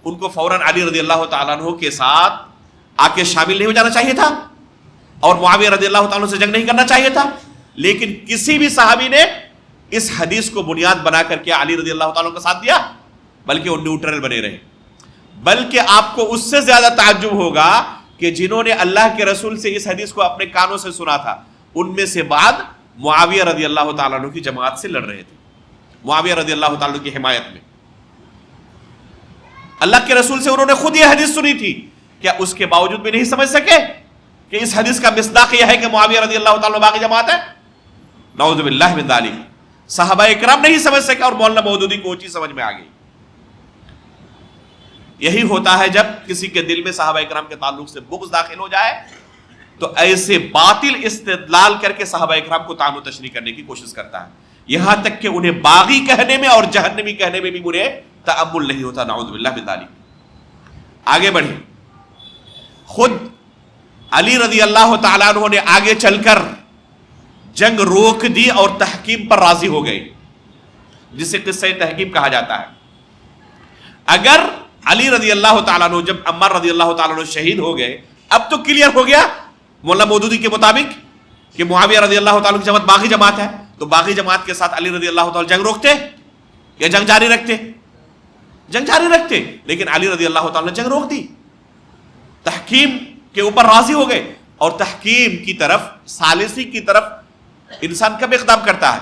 ان کو فوراً علی رضی اللہ تعالیٰ عنہ کے ساتھ آ کے شامل نہیں ہو جانا چاہیے تھا, اور معاویہ رضی اللہ تعالیٰ عنہ سے جنگ نہیں کرنا چاہیے تھا. لیکن کسی بھی صحابی نے اس حدیث کو بنیاد بنا کر کے علی رضی اللہ تعالیٰ عنہ کا ساتھ دیا, بلکہ وہ نیوٹرل بنے رہے. بلکہ آپ کو اس سے زیادہ تعجب ہوگا کہ جنہوں نے اللہ کے رسول سے اس حدیث کو اپنے کانوں سے سنا تھا, ان میں سے بعد معاویہ رضی اللہ تعالیٰ عنہ کی جماعت سے لڑ رہے تھے, معاویہ رضی اللہ تعالیٰ عنہ کی حمایت میں. اللہ کے رسول سے انہوں نے خود یہ حدیث سنی تھی, کیا اس کے باوجود بھی نہیں سمجھ سکے کہ اس حدیث کا مصداق یہ ہے کہ معاویہ رضی اللہ تعالیٰ عنہ باقی جماعت ہے؟ نعوذ باللہ من ذالک. صحابہ اکرام نہیں سمجھ سکے اور مولانا مودودی کو وہ چیز سمجھ میں آ گئی. یہی ہوتا ہے جب کسی کے دل میں صحابہ اکرام کے تعلق سے بغض داخل ہو جائے, تو ایسے باطل استدلال کر کے صحابہ اکرام کو طعن و تشنیع کرنے کی کوشش کرتا ہے, یہاں تک کہ انہیں باغی کہنے میں اور جہنمی کہنے میں بھی انہیں تأمل نہیں ہوتا. نعوذ باللہ من ذالک. آگے بڑھیں. خود علی رضی اللہ تعالیٰ عنہ نے آگے چل کر جنگ روک دی اور تحکیم پر راضی ہو گئے, جسے قصہ تحکیم کہا جاتا ہے. اگر علی رضی اللہ تعالیٰ عنہ, جب عمار رضی اللہ تعالیٰ عنہ شہید ہو گئے, اب تو کلیئر ہو گیا مولانا مودودی کے مطابق کہ معاویہ رضی اللہ تعالیٰ کی جماعت باغی جماعت ہے, تو باغی جماعت کے ساتھ علی رضی اللہ تعالیٰ جنگ روکتے یا جنگ جاری رکھتے؟ جنگ جاری رکھتے. لیکن علی رضی اللہ تعالیٰ نے جنگ روک دی, تحکیم کے اوپر راضی ہو گئے. اور تحکیم کی طرف, ثالثی کی طرف انسان کب اقدام کرتا ہے؟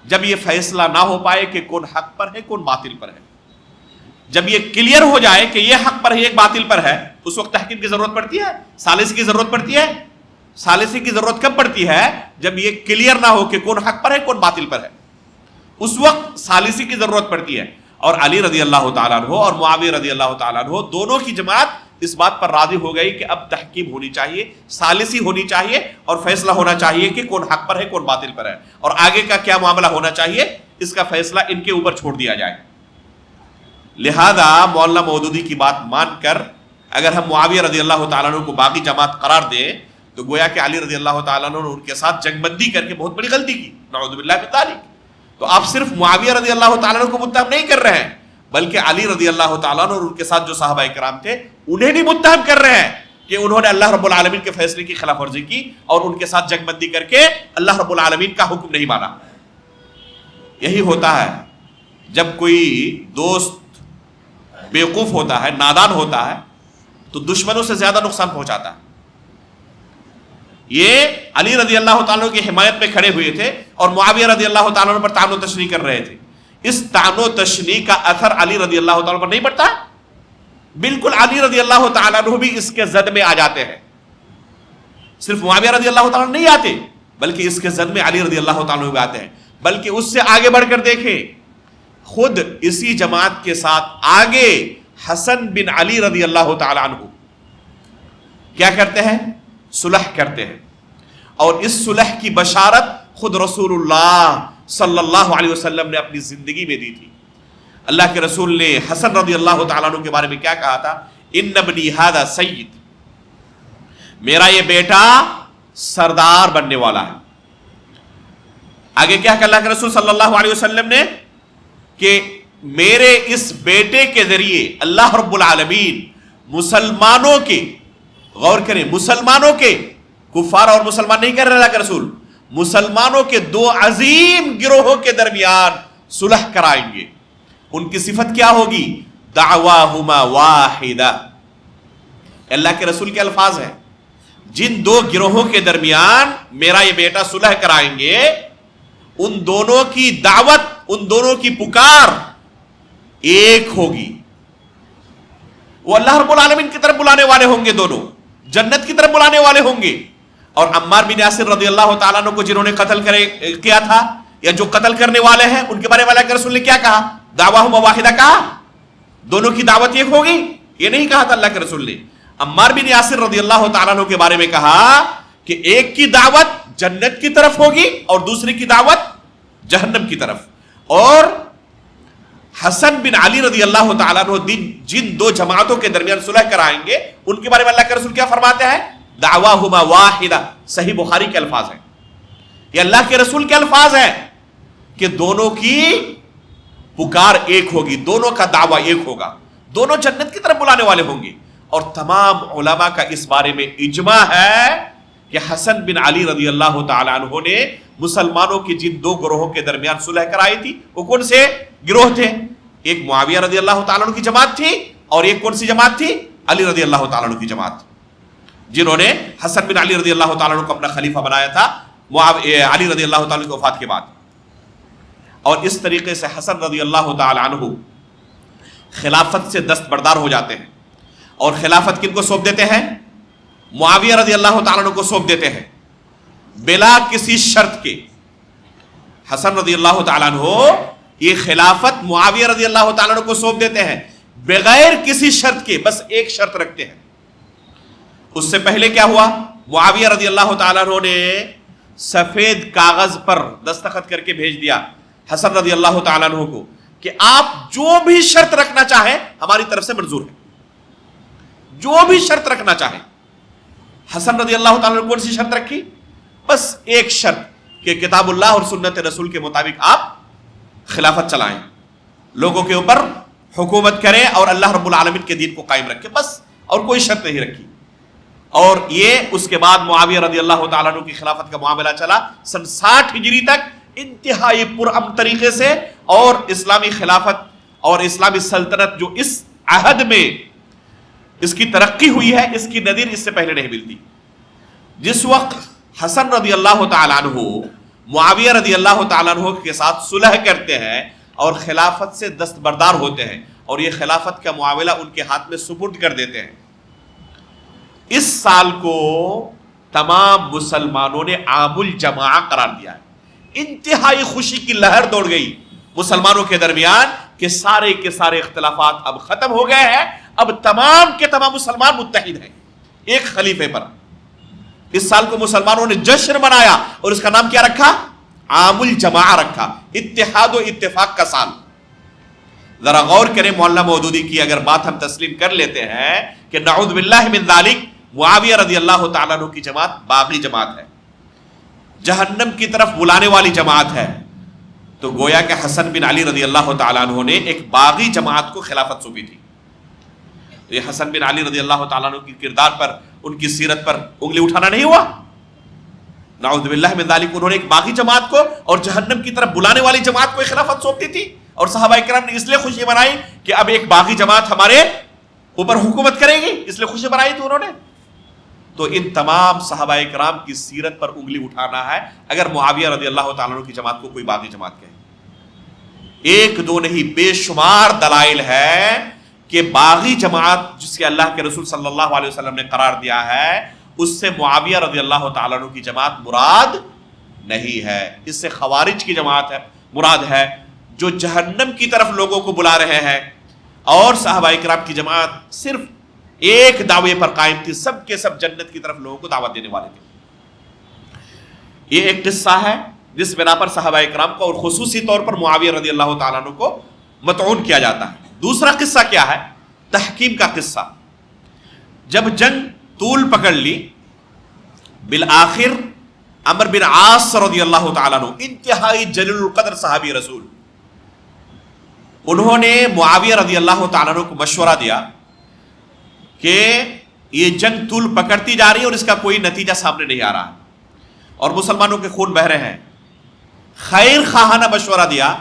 جب یہ فیصلہ نہ ہو پائے کہ کون حق پر ہے کون باطل پر ہے. جب یہ کلیئر ہو جائے کہ یہ حق پر ہے ایک باطل پر ہے, اس وقت تحکیم کی ضرورت پڑتی ہے, ثالثی کی ضرورت پڑتی ہے. ثالثی کی ضرورت کب پڑتی ہے؟ جب یہ کلیئر نہ ہو کہ کون حق پر ہے کون باطل پر ہے, اس وقت ثالثی کی ضرورت پڑتی ہے. اور علی رضی اللہ تعالیٰ عنہ اور معاویہ رضی اللہ تعالیٰ عنہ دونوں کی جماعت اس بات پر راضی ہو گئی کہ اب تحکیم ہونی چاہیے, ثالثی ہونی چاہیے, اور فیصلہ ہونا چاہیے کہ کون حق پر ہے کون باطل پر ہے, اور آگے کا کیا معاملہ ہونا چاہیے اس کا فیصلہ ان کے اوپر چھوڑ دیا جائے. لہذا مولانا مودودی کی بات مان کر اگر ہم معاویہ رضی اللہ تعالیٰ عنہ کو باقی جماعت قرار دیں تو گویا کہ علی رضی اللہ تعالیٰ عنہ نے ان کے ساتھ جنگ بندی کر کے بہت بڑی غلطی کی. نعوذ باللہ من ذالک. تو آپ صرف معاویہ رضی اللہ تعالیٰ عنہ کو متہم نہیں کر رہے ہیں, بلکہ علی رضی اللہ تعالیٰ عنہ اور ان کے ساتھ جو صحابہ کرام تھے انہیں بھی متہم کر رہے ہیں کہ انہوں نے اللہ رب العالمین کے فیصلے کی خلاف ورزی کی اور ان کے ساتھ جنگ بندی کر کے اللہ رب العالمین کا حکم نہیں مانا. یہی ہوتا ہے جب کوئی دوست بیوقوف ہوتا ہے, نادان ہوتا ہے, تو دشمنوں سے زیادہ نقصان پہنچاتا ہے. یہ علی رضی اللہ تعالیٰ کی حمایت میں کھڑے ہوئے تھے اور معاویہ رضی اللہ تعالیٰ پر طعن و تشنیع کر رہے تھے. اس طعن و تشنیع کا اثر علی رضی اللہ تعالیٰ پر نہیں پڑتا. بالکل علی رضی اللہ تعالیٰ عنہ بھی اس کے زد میں آ جاتے ہیں. صرف معاویہ رضی اللہ تعالیٰ نہیں آتے بلکہ اس کے زد میں علی رضی اللہ تعالیٰ بھی آتے ہیں. بلکہ اس سے آگے بڑھ کر دیکھیں, خود اسی جماعت کے ساتھ آگے حسن بن علی رضی اللہ تعالیٰ عنہ کیا کرتے ہیں؟ صلح کرتے ہیں. اور اس صلح کی بشارت خود رسول اللہ صلی اللہ علیہ وسلم نے اپنی زندگی میں دی تھی. اللہ کے رسول نے حسن رضی اللہ تعالیٰ عنہ کے بارے میں کیا کہا تھا؟ ان ابنی ھذا سید, میرا یہ بیٹا سردار بننے والا ہے. آگے کیا کہ اللہ کے رسول صلی اللہ علیہ وسلم نے کہ میرے اس بیٹے کے ذریعے اللہ رب العالمین مسلمانوں کے, غور کریں, مسلمانوں کے, کفار اور مسلمان نہیں کہہ رہے اللہ کے رسول, مسلمانوں کے دو عظیم گروہوں کے درمیان صلح کرائیں گے. ان کی صفت کیا ہوگی؟ دعواہما واحدہ. اللہ کے رسول کے الفاظ ہیں, جن دو گروہوں کے درمیان میرا یہ بیٹا صلح کرائیں گے, ان دونوں کی دعوت, ان دونوں کی پکار ایک ہوگی. وہ اللہ رب العالمین کی طرف بلانے والے ہوں گے, دونوں جنت کی طرف بلانے والے ہوں گے. اور عمار بن یاسر رضی اللہ تعالیٰ عنہ کو جنہوں نے قتل کیا تھا, یا جو قتل کرنے والے ہیں, ان کے بارے میں اللہ کے رسول نے کیا کہا؟ دعواہما واحدہ کہا, دونوں کی دعوت ایک ہوگی. یہ نہیں کہا تھا اللہ کے رسول نے. عمار بن یاسر رضی اللہ تعالیٰ عنہ کے بارے میں کہا کہ ایک کی دعوت جنت کی طرف ہوگی اور دوسری کی دعوت جہنم کی طرف. اور حسن بن علی رضی اللہ تعالیٰ عنہ جن دو جماعتوں کے درمیان صلح کرائیں گے, ان کے بارے میں اللہ کے رسول کیا فرماتے ہیں؟ دعواہما واحدہ. صحیح بخاری کے الفاظ ہیں, یہ اللہ کے رسول کے الفاظ ہیں کہ دونوں کی پکار ایک ہوگی, دونوں کا دعویٰ ایک ہوگا, دونوں جنت کی طرف بلانے والے ہوں گے. اور تمام علماء کا اس بارے میں اجماع ہے کہ حسن بن علی رضی اللہ تعالیٰ عنہ نے مسلمانوں کی جن دو گروہوں کے درمیان صلح کرائی تھی, وہ کون سے گروہ تھے؟ ایک معاویہ رضی اللہ تعالیٰ عنہ کی جماعت تھی, اور ایک کون سی جماعت تھی؟ علی رضی اللہ تعالیٰ عنہ کی جماعت, جنہوں نے حسن بن علی رضی اللہ تعالیٰ عنہ کو اپنا خلیفہ بنایا تھا علی رضی اللہ تعالیٰ عنہ کی وفات کے بعد. اور اس طریقے سے حسن رضی اللہ تعالیٰ عنہ خلافت سے دستبردار ہو جاتے ہیں. اور خلافت کن کو سونپ دیتے ہیں؟ معاویہ رضی اللہ تعالیٰ عنہ کو سونپ دیتے ہیں بلا کسی شرط کے. حسن رضی اللہ تعالیٰ عنہ یہ خلافت معاویہ رضی اللہ تعالیٰ عنہ کو سونپ دیتے ہیں بغیر کسی شرط کے. بس ایک شرط رکھتے ہیں. اس سے پہلے کیا ہوا؟ معاویہ رضی اللہ تعالیٰ عنہ نے سفید کاغذ پر دستخط کر کے بھیج دیا حسن رضی اللہ تعالیٰ عنہ کو کہ آپ جو بھی شرط رکھنا چاہیں ہماری طرف سے منظور ہے, جو بھی شرط رکھنا چاہیں. حسن رضی اللہ تعالیٰ نے کون سی شرط رکھی؟ بس ایک شرط کہ کتاب اللہ اور سنت رسول کے مطابق آپ خلافت چلائیں, لوگوں کے اوپر حکومت کریں اور اللہ رب العالمین کے دین کو قائم رکھیں, بس, اور کوئی شرط نہیں رکھی. اور یہ اس کے بعد معاویہ رضی اللہ تعالیٰ عنہ کی خلافت کا معاملہ چلا سن 60 ہجری تک انتہائی پرامن طریقے سے. اور اسلامی خلافت اور اسلامی سلطنت جو اس عہد میں اس کی ترقی ہوئی ہے, اس کی نظیر اس سے پہلے نہیں ملتی. جس وقت حسن رضی اللہ تعالیٰ عنہ معاویہ رضی اللہ تعالیٰ عنہ کے ساتھ صلح کرتے ہیں اور خلافت سے دستبردار ہوتے ہیں, اور یہ خلافت کا معاملہ ان کے ہاتھ میں سپرد کر دیتے ہیں, اس سال کو تمام مسلمانوں نے عام الجماع قرار دیا ہے. انتہائی خوشی کی لہر دوڑ گئی مسلمانوں کے درمیان کہ سارے کے سارے اختلافات اب ختم ہو گئے ہیں, اب تمام کے تمام مسلمان متحد ہیں ایک خلیفے پر. اس سال کو مسلمانوں نے جشن منایا اور اس کا نام کیا رکھا؟ عام الجماع رکھا, اتحاد و اتفاق کا سال. ذرا غور کریں مولانا مودودی کی اگر بات ہم تسلیم کر لیتے ہیں کہ نعوذ باللہ من ذالک معاویہ رضی اللہ تعالیٰ عنہ کی جماعت باغی جماعت ہے, جہنم کی طرف بلانے والی جماعت ہے, تو گویا کہ حسن بن علی رضی اللہ تعالیٰ عنہ نے ایک باغی جماعت کو خلافت سونپی تھی. تو یہ حسن بن علی رضی اللہ تعالیٰ عنہ کی کردار پر, ان کی سیرت پر انگلی اٹھانا نہیں ہوا. نعوذ باللہ من ذالک انہوں نے ایک باغی جماعت کو اور جہنم کی طرف بلانے والی جماعت کو خلافت سونپتی تھی, اور صحابہ کرام نے اس لیے خوشی منائی کہ اب ایک باغی جماعت ہمارے اوپر حکومت کریں گے، اس لیے خوشی بنائی تھی انہوں نے. تو ان تمام صحابہ کرام کی سیرت پر انگلی اٹھانا ہے اگر معاویہ رضی اللہ تعالیٰ عنہ کی جماعت کو کوئی باغی جماعت کہے. ایک دو نہیں، بے شمار دلائل ہے کہ باغی جماعت جس کے اللہ کے رسول صلی اللہ علیہ وسلم نے قرار دیا ہے، اس سے معاویہ رضی اللہ تعالیٰ عنہ کی جماعت مراد نہیں ہے. اس سے خوارج کی جماعت ہے مراد ہے، جو جہنم کی طرف لوگوں کو بلا رہے ہیں. اور صحابہ کرام کی جماعت صرف ایک دعوے پر قائم تھی، سب کے سب جنت کی طرف لوگوں کو دعوت دینے والے تھے. یہ ایک قصہ ہے جس بنا پر صحابہ کرام کو اور خصوصی طور پر معاویہ رضی اللہ تعالیٰ عنہ کو مطعون کیا جاتا ہے. دوسرا قصہ کیا ہے؟ تحکیم کا قصہ. جب جنگ طول پکڑ لی، بالآخر عمرو بن عاص رضی اللہ تعالیٰ عنہ، انتہائی جلیل القدر صحابی رسول، انہوں نے معاویہ رضی اللہ تعالیٰ عنہ کو مشورہ دیا کہ یہ جنگ طول پکڑتی جا رہی ہے اور اس کا کوئی نتیجہ سامنے نہیں آ رہا اور مسلمانوں کے خون بہ رہے ہیں. خیر خواہانہ مشورہ دیا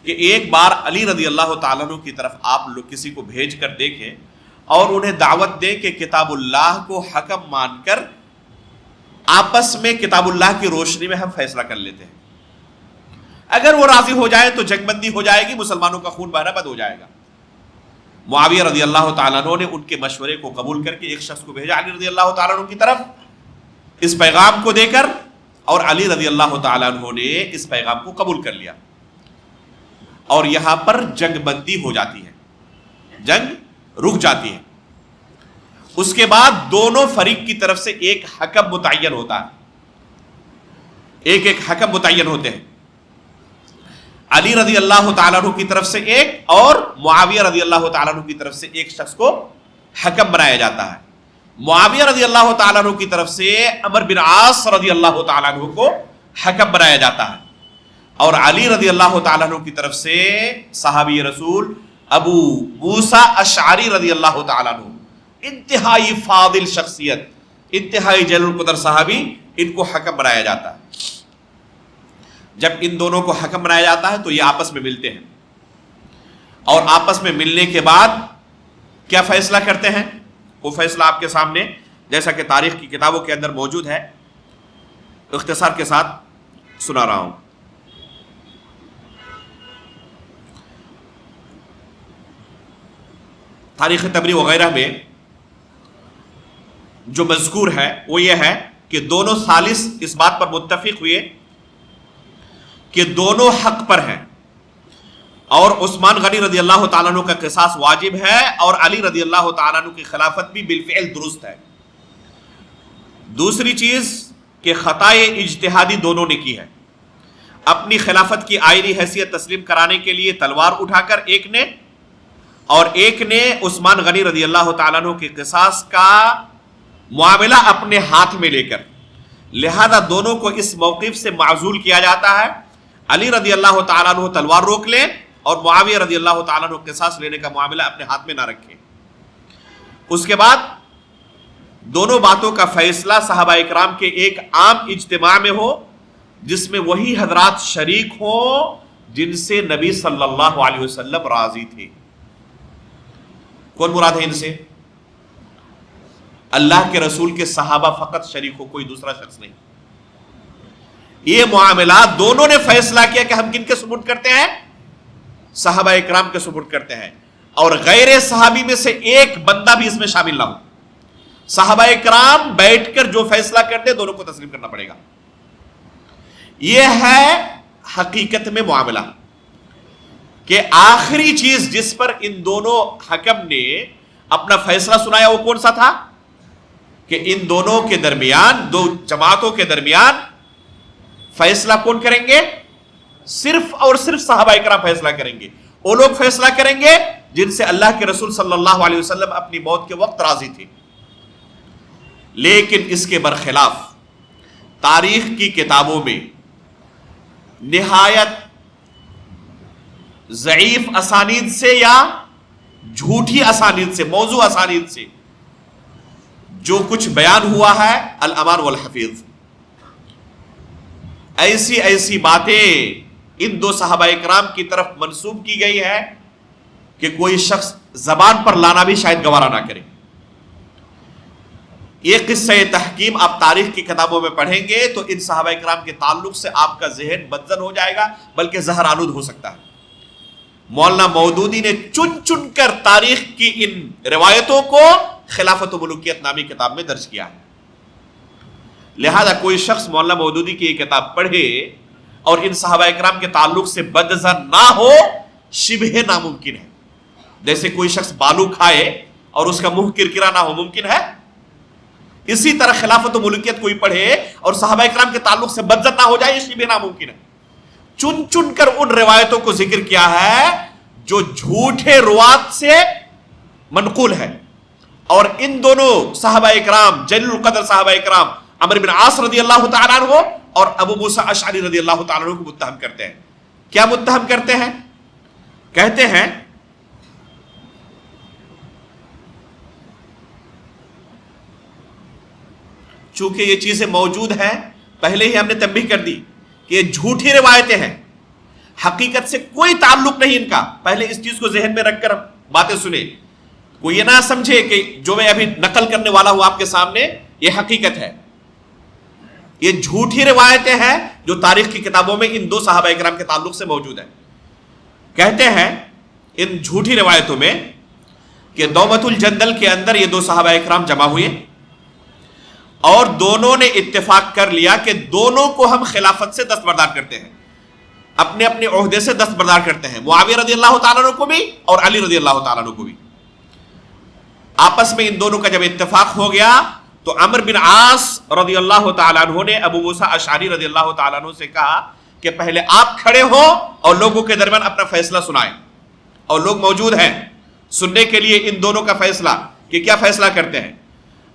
کہ ایک بار علی رضی اللہ تعالیٰ عنہ کی طرف آپ لوگ کسی کو بھیج کر دیکھیں اور انہیں دعوت دیں کہ کتاب اللہ کو حکم مان کر آپس میں کتاب اللہ کی روشنی میں ہم فیصلہ کر لیتے ہیں. اگر وہ راضی ہو جائے تو جنگ بندی ہو جائے گی، مسلمانوں کا خون بہنا بند ہو جائے گا. معاویہ رضی اللہ تعالیٰ عنہ نے ان کے مشورے کو قبول کر کے ایک شخص کو بھیجا علی رضی اللہ تعالیٰ عنہ کی طرف اس پیغام کو دے کر، اور علی رضی اللہ تعالیٰ عنہ نے اس پیغام کو قبول کر لیا اور یہاں پر جنگ بندی ہو جاتی ہے، جنگ رک جاتی ہے. اس کے بعد دونوں فریق کی طرف سے ایک حکم متعین ہوتا ہے، ایک ایک حکم متعین ہوتے ہیں. علی رضی اللہ تعالیٰ عنہ کی طرف سے ایک اور معاویہ رضی اللہ تعالیٰ عنہ کی طرف سے ایک شخص کو حکم بنایا جاتا ہے. معاویہ رضی اللہ تعالیٰ عنہ کی طرف سے عمرو بن عاص رضی اللہ تعالیٰ عنہ کو حکم بنایا جاتا ہے، اور علی رضی اللہ تعالیٰ عنہ کی طرف سے صحابی رسول ابو موسیٰ اشعری رضی اللہ تعالیٰ عنہ، انتہائی فاضل شخصیت، انتہائی جلیل القدر صحابی، ان کو حکم بنایا جاتا ہے. جب ان دونوں کو حکم بنایا جاتا ہے تو یہ آپس میں ملتے ہیں اور آپس میں ملنے کے بعد کیا فیصلہ کرتے ہیں؟ وہ فیصلہ آپ کے سامنے جیسا کہ تاریخ کی کتابوں کے اندر موجود ہے، اختصار کے ساتھ سنا رہا ہوں. تاریخ تبری وغیرہ میں جو مذکور ہے وہ یہ ہے کہ دونوں ثالث اس بات پر متفق ہوئے کہ دونوں حق پر ہیں اور عثمان غنی رضی اللہ تعالیٰ عنہ کا قصاص واجب ہے اور علی رضی اللہ تعالیٰ عنہ کی خلافت بھی بالفعل درست ہے. دوسری چیز کہ خطائے اجتہادی دونوں نے کی ہے. اپنی خلافت کی آئینی حیثیت تسلیم کرانے کے لیے تلوار اٹھا کر ایک نے، اور ایک نے عثمان غنی رضی اللہ تعالیٰ عنہ کے قصاص کا معاملہ اپنے ہاتھ میں لے کر، لہذا دونوں کو اس موقف سے معزول کیا جاتا ہے. علی رضی اللہ تعالیٰ عنہ تلوار روک لیں اور معاویہ رضی اللہ تعالیٰ عنہ قصاص لینے کا معاملہ اپنے ہاتھ میں نہ رکھیں. اس کے بعد دونوں باتوں کا فیصلہ صحابہ اکرام کے ایک عام اجتماع میں ہو جس میں وہی حضرات شریک ہوں جن سے نبی صلی اللہ علیہ وسلم راضی تھے. کون مراد ہے ان سے؟ اللہ کے رسول کے صحابہ فقط شریک ہو، کوئی دوسرا شخص نہیں. یہ معاملات دونوں نے فیصلہ کیا کہ ہم کن کے سپرد کرتے ہیں؟ صحابہ اکرام کے سپرد کرتے ہیں، اور غیر صحابی میں سے ایک بندہ بھی اس میں شامل نہ ہو. صحابہ اکرام بیٹھ کر جو فیصلہ کرتے ہیں دونوں کو تسلیم کرنا پڑے گا. یہ ہے حقیقت میں معاملہ کہ آخری چیز جس پر ان دونوں حکم نے اپنا فیصلہ سنایا وہ کون سا تھا؟ کہ ان دونوں کے درمیان، دو جماعتوں کے درمیان فیصلہ کون کریں گے؟ صرف اور صرف صحابہ اکرام فیصلہ کریں گے. وہ لوگ فیصلہ کریں گے جن سے اللہ کے رسول صلی اللہ علیہ وسلم اپنی موت کے وقت راضی تھے. لیکن اس کے برخلاف تاریخ کی کتابوں میں نہایت ضعیف اسانید سے یا جھوٹی اسانید سے، موضوع اسانید سے جو کچھ بیان ہوا ہے، الامان والحفیظ، ایسی باتیں ان دو صحابہ اکرام کی طرف منسوب کی گئی ہے کہ کوئی شخص زبان پر لانا بھی شاید گوارا نہ کرے. یہ قصہ تحکیم آپ تاریخ کی کتابوں میں پڑھیں گے تو ان صحابہ کرام کے تعلق سے آپ کا ذہن بدزن ہو جائے گا، بلکہ زہر آلود ہو سکتا ہے. مولانا مودودی نے چن چن کر تاریخ کی ان روایتوں کو خلافت و ملوکیت نامی کتاب میں درج کیا ہے. لہذا کوئی شخص مولانا مودودی کی یہ کتاب پڑھے اور ان صحابہ کرام کے تعلق سے بدظن نہ ہو، شبہ ناممکن ہے. جیسے کوئی شخص بالو کھائے اور اس کا منہ کرکرا نہ ہو، ممکن ہے؟ اسی طرح خلافت و ملوکیت کوئی پڑھے اور صحابہ کرام کے تعلق سے بدظن نہ ہو جائے، یہ شبہ ناممکن ہے. چن چن کر ان روایتوں کو ذکر کیا ہے جو جھوٹے روات سے منقول ہے، اور ان دونوں صحابہ اکرام جلیل القدر صحابہ اکرام عمرو بن عاص رضی اللہ تعالیٰ عنہ اور ابو موسیٰ اشعری رضی اللہ تعالیٰ عنہ کو متہم کرتے ہیں. کیا متہم کرتے ہیں؟ کہتے ہیں چونکہ یہ چیزیں موجود ہیں، پہلے ہی ہم نے تنبیہ کر دی کہ یہ جھوٹی روایتیں ہیں، حقیقت سے کوئی تعلق نہیں ان کا. پہلے اس چیز کو ذہن میں رکھ کر باتیں سنیں. کوئی یہ نہ سمجھے کہ جو میں ابھی نقل کرنے والا ہوں آپ کے سامنے یہ حقیقت ہے. یہ جھوٹی روایتیں ہیں جو تاریخ کی کتابوں میں ان دو صحابہ اکرام کے تعلق سے موجود ہیں. کہتے ہیں ان جھوٹی روایتوں میں کہ دومت الجندل کے اندر یہ دو صحابہ اکرام جمع ہوئے اور دونوں نے اتفاق کر لیا کہ دونوں کو ہم خلافت سے دستبردار کرتے ہیں، اپنے اپنے عہدے سے دستبردار کرتے ہیں، معاویہ رضی اللہ تعالیٰ عنہ کو بھی اور علی رضی اللہ تعالیٰ عنہ کو بھی. آپس میں ان دونوں کا جب اتفاق ہو گیا تو عمرو بن عاص رضی اللہ تعالیٰ عنہ نے ابو موسیٰ اشعری رضی اللہ تعالیٰ عنہ سے کہا کہ پہلے آپ کھڑے ہو اور لوگوں کے درمیان اپنا فیصلہ سنائیں. اور لوگ موجود ہیں سننے کے لیے ان دونوں کا فیصلہ کہ کیا فیصلہ کرتے ہیں.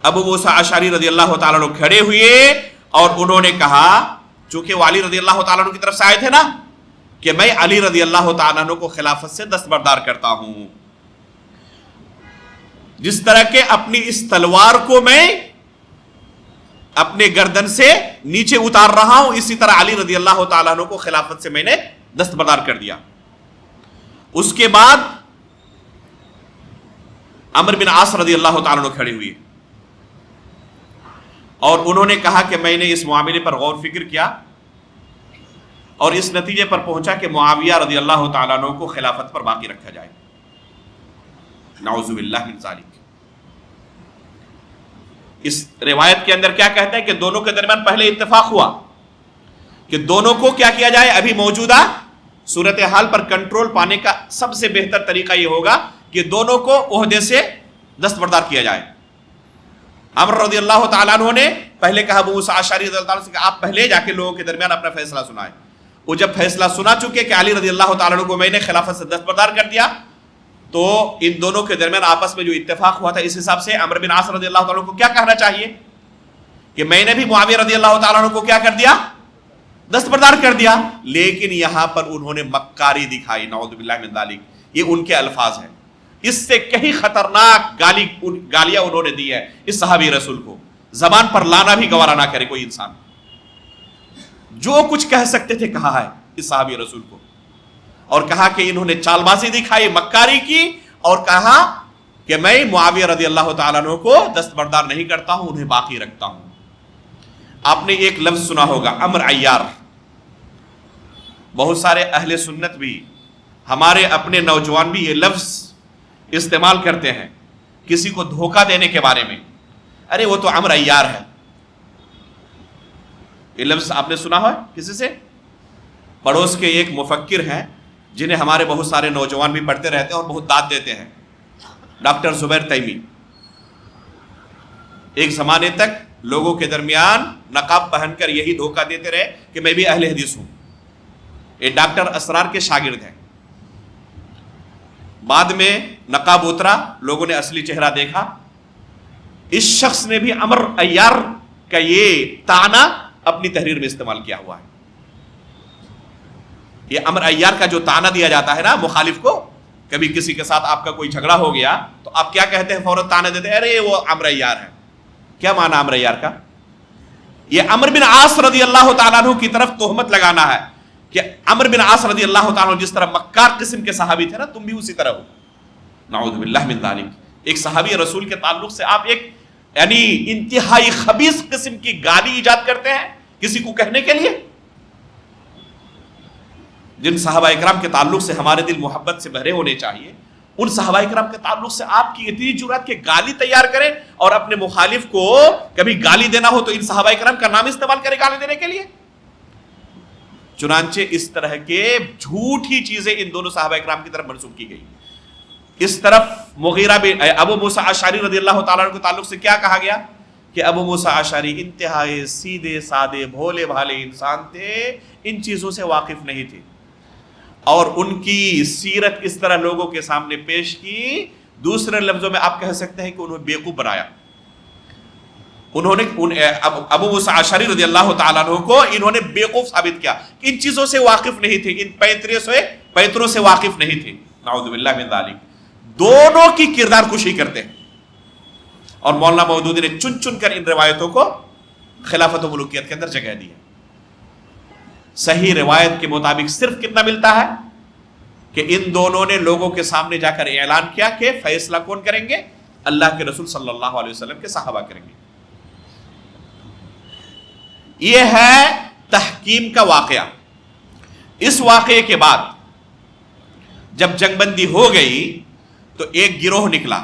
ابو موسیٰ اشعری رضی اللہ تعالیٰ عنہ کھڑے ہوئے اور انہوں نے کہا، چونکہ وہ علی رضی اللہ تعالیٰ عنہ کی طرف سے آئے تھے نا، کہ میں علی رضی اللہ تعالیٰ عنہ کو خلافت سے دستبردار کرتا ہوں. جس طرح کہ اپنی اس تلوار کو میں اپنے گردن سے نیچے اتار رہا ہوں، اسی طرح علی رضی اللہ تعالیٰ عنہ کو خلافت سے میں نے دستبردار کر دیا. اس کے بعد عمرو بن عاص رضی اللہ تعالیٰ عنہ کھڑے ہوئے اور انہوں نے کہا کہ میں نے اس معاملے پر غور فکر کیا اور اس نتیجے پر پہنچا کہ معاویہ رضی اللہ تعالیٰ عنہ کو خلافت پر باقی رکھا جائے. نعوذ باللہ من ذالک. اس روایت کے اندر کیا کہتا ہے کہ دونوں کے درمیان پہلے اتفاق ہوا کہ دونوں کو کیا کیا جائے. ابھی موجودہ صورتحال پر کنٹرول پانے کا سب سے بہتر طریقہ یہ ہوگا کہ دونوں کو عہدے سے دستبردار کیا جائے. عمرو رضی اللہ تعالیٰ عنہ نے پہلے کہا ابو موسیٰ اشعری رضی اللہ عنہ سے کہ آپ پہلے جا کے لوگوں کے درمیان اپنا فیصلہ سنائیں. وہ جب فیصلہ سنا چکے کہ علی رضی اللہ تعالیٰ عنہ کو میں نے خلافت سے دستبردار کر دیا تو ان دونوں کے درمیان آپس میں جو اتفاق ہوا تھا اس حساب سے عمرو بن عاص رضی اللہ تعالیٰ عنہ کو کیا کہنا چاہیے کہ میں نے بھی معاویہ رضی اللہ تعالیٰ عنہ کو کیا کر دیا، دستبردار کر دیا. لیکن یہاں پر انہوں نے مکاری دکھائی. نعوذ باللہ من ذالک. یہ ان کے الفاظ ہیں. اس سے کہیں خطرناک گالیاں انہوں نے دی ہے اس صحابی رسول کو. زبان پر لانا بھی گوارا نہ کرے کوئی انسان. جو کچھ کہہ سکتے تھے کہا ہے اس صحابی رسول کو، اور کہا کہ انہوں نے چال بازی دکھائی، مکاری کی، اور کہا کہ میں معاویہ رضی اللہ تعالیٰ عنہ کو دستبردار نہیں کرتا ہوں، انہیں باقی رکھتا ہوں. آپ نے ایک لفظ سنا ہوگا امر عیار. بہت سارے اہل سنت بھی، ہمارے اپنے نوجوان بھی یہ لفظ استعمال کرتے ہیں کسی کو دھوکہ دینے کے بارے میں. ارے وہ تو امر عیار ہے. یہ لفظ آپ نے سنا ہے کسی سے؟ پڑوس کے ایک مفکر ہیں جنہیں ہمارے بہت سارے نوجوان بھی پڑھتے رہتے ہیں اور بہت داد دیتے ہیں، ڈاکٹر زبیر تیمی. ایک زمانے تک لوگوں کے درمیان نقاب پہن کر یہی دھوکہ دیتے رہے کہ میں بھی اہل حدیث ہوں. یہ ڈاکٹر اسرار کے شاگرد ہیں. بعد میں نقاب اترا، لوگوں نے اصلی چہرہ دیکھا. اس شخص نے بھی امر عیار کا یہ طعنہ اپنی تحریر میں استعمال کیا ہوا ہے. یہ امر عیار کا جو طعنہ دیا جاتا ہے نا مخالف کو، کبھی کسی کے ساتھ آپ کا کوئی جھگڑا ہو گیا تو آپ کیا کہتے ہیں؟ فوراً طعنہ دیتے ہیں، ارے وہ امر عیار ہے. کیا معنی امر عیار کا؟ یہ عمرو بن عاص رضی اللہ تعالیٰ عنہ کی طرف تہمت لگانا ہے کہ عمرو بن عاص رضی اللہ تعالیٰ عنہ جس طرح مکار قسم کے صحابی تھے نا، تم بھی اسی طرح ہو. نعوذ باللہ من ذالک۔ ایک صحابی رسول کے تعلق سے آپ ایک یعنی انتہائی خبیث قسم کی گالی ایجاد کرتے ہیں کسی کو کہنے کے لیے۔ جن صحابہ اکرام کے تعلق سے ہمارے دل محبت سے بھرے ہونے چاہیے، ان صحابہ اکرام کے تعلق سے آپ کی اتنی جرات کہ گالی تیار کریں اور اپنے مخالف کو کبھی گالی دینا ہو تو ان صحابہ اکرام کا نام استعمال کرے گالی دینے کے لیے۔ چنانچہ اس طرح کے جھوٹی چیزیں ان دونوں صحابہ اکرام کی طرف منسوب کی گئی۔ اس طرف مغیرہ بن ابو موسیٰ اشعری رضی اللہ تعالیٰ عنہ کے تعلق سے کیا کہا گیا کہ ابو موسیٰ اشعری انتہائی سیدھے سادے بھولے بھالے انسان تھے، ان چیزوں سے واقف نہیں تھے، اور ان کی سیرت اس طرح لوگوں کے سامنے پیش کی، دوسرے لفظوں میں آپ کہہ سکتے ہیں کہ انہوں نے بیوقوف بنایا۔ انہوں نے ابو موسیٰ اشعری رضی اللہ تعالیٰ عنہ کو انہوں نے بیوقوف ثابت کیا کہ ان چیزوں سے واقف نہیں تھے، ان پیتروں سے واقف نہیں تھے، نعوذ باللہ من ذالک۔ دونوں کی کردار کشی کرتے ہیں، اور مولانا مودودی نے چن چن کر ان روایتوں کو خلافت و ملوکیت کے اندر جگہ دی ہے۔ صحیح روایت کے مطابق صرف کتنا ملتا ہے کہ ان دونوں نے لوگوں کے سامنے جا کر اعلان کیا کہ فیصلہ کون کریں گے؟ اللہ کے رسول صلی اللہ علیہ وسلم کے صحابہ کریں گے۔ یہ ہے تحکیم کا واقعہ۔ اس واقعے کے بعد جب جنگ بندی ہو گئی تو ایک گروہ نکلا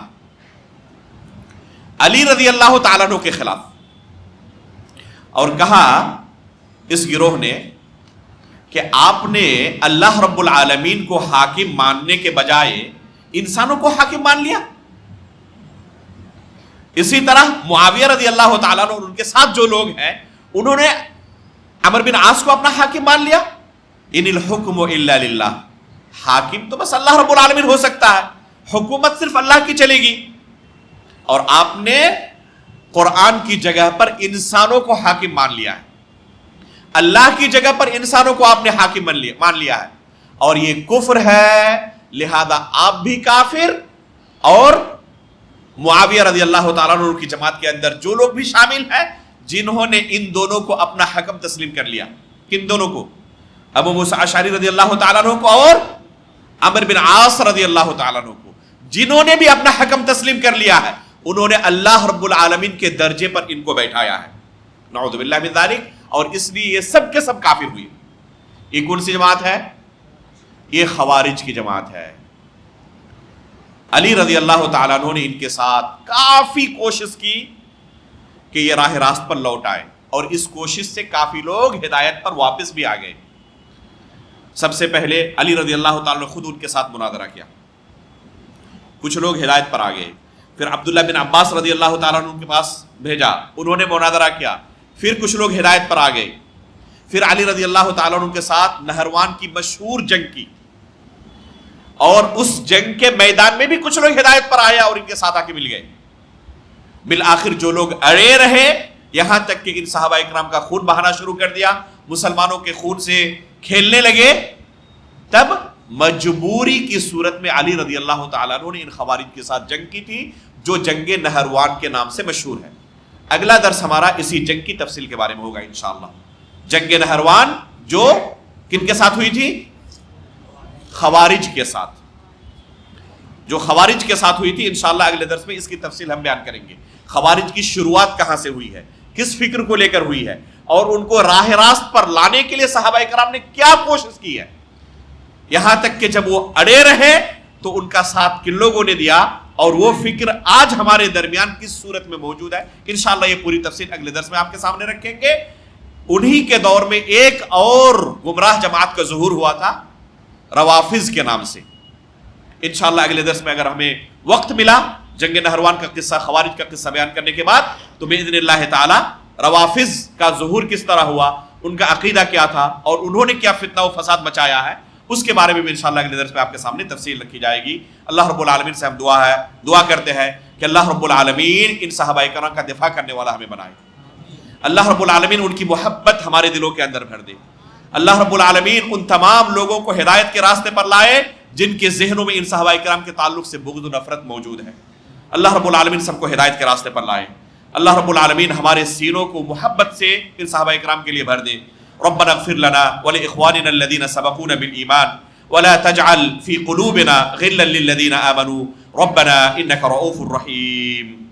علی رضی اللہ تعالیٰ عنہ کے خلاف، اور کہا اس گروہ نے کہ آپ نے اللہ رب العالمین کو حاکم ماننے کے بجائے انسانوں کو حاکم مان لیا۔ اسی طرح معاویہ رضی اللہ تعالیٰ عنہ اور ان کے ساتھ جو لوگ ہیں انہوں نے عمرو بن عاص کو اپنا حاکم مان لیا۔ ان الحکم الا للہ، حاکم تو بس اللہ رب العالمین ہو سکتا ہے، حکومت صرف اللہ کی چلے گی۔ اور آپ نے قرآن کی جگہ پر انسانوں کو حاکم مان لیا ہے، اللہ کی جگہ پر انسانوں کو آپ نے حاکم مان لیا ہے، اور یہ کفر ہے، لہذا آپ بھی کافر، اور معاویہ رضی اللہ تعالیٰ عنہ کی جماعت کے اندر جو لوگ بھی شامل ہیں جنہوں نے ان دونوں کو اپنا حکم تسلیم کر لیا۔ کن دونوں کو؟ ابو موسیٰ اشعری رضی اللہ تعالیٰ عنہ کو اور عمرو بن عاص رضی اللہ تعالیٰ عنہ کو، جنہوں نے بھی اپنا حکم تسلیم کر لیا ہے انہوں نے اللہ رب العالمین کے درجے پر ان کو بیٹھایا ہے، نعوذ باللہ من ذالک، اور اس لیے یہ سب کے سب کافر ہوئے۔ یہ کون سی جماعت ہے؟ یہ خوارج کی جماعت ہے۔ علی رضی اللہ تعالیٰ عنہ نے ان کے ساتھ کافی کوشش کی کہ یہ راہ راست پر لوٹ آئے، اور اس کوشش سے کافی لوگ ہدایت پر واپس بھی آ گئے۔ سب سے پہلے علی رضی اللہ تعالیٰ نے خود ان کے ساتھ مناظرہ کیا، کچھ لوگ ہدایت پر آ گئے۔ پھر عبداللہ بن عباس رضی اللہ تعالیٰ عنہ کے پاس بھیجا، انہوں نے مناظرہ کیا، پھر کچھ لوگ ہدایت پر آ گئے۔ پھر علی رضی اللہ تعالیٰ عنہ کے ساتھ نہروان کی مشہور جنگ کی، اور اس جنگ کے میدان میں بھی کچھ لوگ ہدایت پر آئے اور ان کے ساتھ آ کے مل گئے۔ بالآخر جو لوگ اڑے رہے، یہاں تک کہ ان صحابہ اکرام کا خون بہانا شروع کر دیا، مسلمانوں کے خون سے کھیلنے لگے، تب مجبوری کی صورت میں علی رضی اللہ تعالیٰ عنہ نے ان خوارج کے ساتھ جنگ کی تھی، جو جنگ نہروان کے نام سے مشہور ہے۔ اگلا درس ہمارا اسی جنگ کی تفصیل کے بارے میں ہوگا انشاءاللہ۔ جنگ نہروان جو کن کے ساتھ ہوئی تھی؟ خوارج کے ساتھ، جو خوارج کے ساتھ ہوئی تھی، انشاءاللہ اگلے درس میں اس کی تفصیل ہم بیان کریں گے۔ خوارج کی شروعات کہاں سے ہوئی ہے، کس فکر کو لے کر ہوئی ہے، اور ان کو راہ راست پر لانے کے لیے صحابہ کرام نے کیا کوشش کی ہے، یہاں تک کہ جب وہ اڑے رہے تو ان کا ساتھ کن لوگوں نے دیا، اور وہ فکر آج ہمارے درمیان کس صورت میں موجود ہے، انشاءاللہ یہ پوری تفصیل اگلے درس میں آپ کے سامنے رکھیں گے۔ انہی کے دور میں ایک اور گمراہ جماعت کا ظہور ہوا تھا روافض کے نام سے۔ انشاءاللہ اگلے درس میں اگر ہمیں وقت ملا جنگ نہروان کا قصہ، خوارج کا قصہ بیان کرنے کے بعد، تو باذن اللہ تعالی روافض کا ظہور کس طرح ہوا، ان کا عقیدہ کیا تھا، اور انہوں نے کیا فتنہ و فساد مچایا ہے، اس کے بارے میں بھی انشاءاللہ اگلے درس میں آپ کے سامنے تفصیل رکھی جائے گی۔ اللہ رب العالمین سے ہم دعا کرتے ہیں کہ اللہ رب العالمین ان صحابہ کرام کا دفاع کرنے والا ہمیں بنائے، اللہ رب العالمین ان کی محبت ہمارے دلوں کے اندر بھر دے، اللہ رب العالمین ان تمام لوگوں کو ہدایت کے راستے پر لائے جن کے ذہنوں میں ان صحابہ کرام کے تعلق سے بغض و نفرت موجود ہے۔ اللہ رب العالمین سب کو ہدایت کے راستے پر لائے، اللہ رب العالمین ہمارے سینوں کو محبت سے ان صحابہ کرام کے لیے بھر دے۔ ربنا اغفر لنا ولإخواننا الذين سبقونا بالإيمان ولا تجعل في قلوبنا غلا للذين آمنوا ربنا انك رؤوف رحيم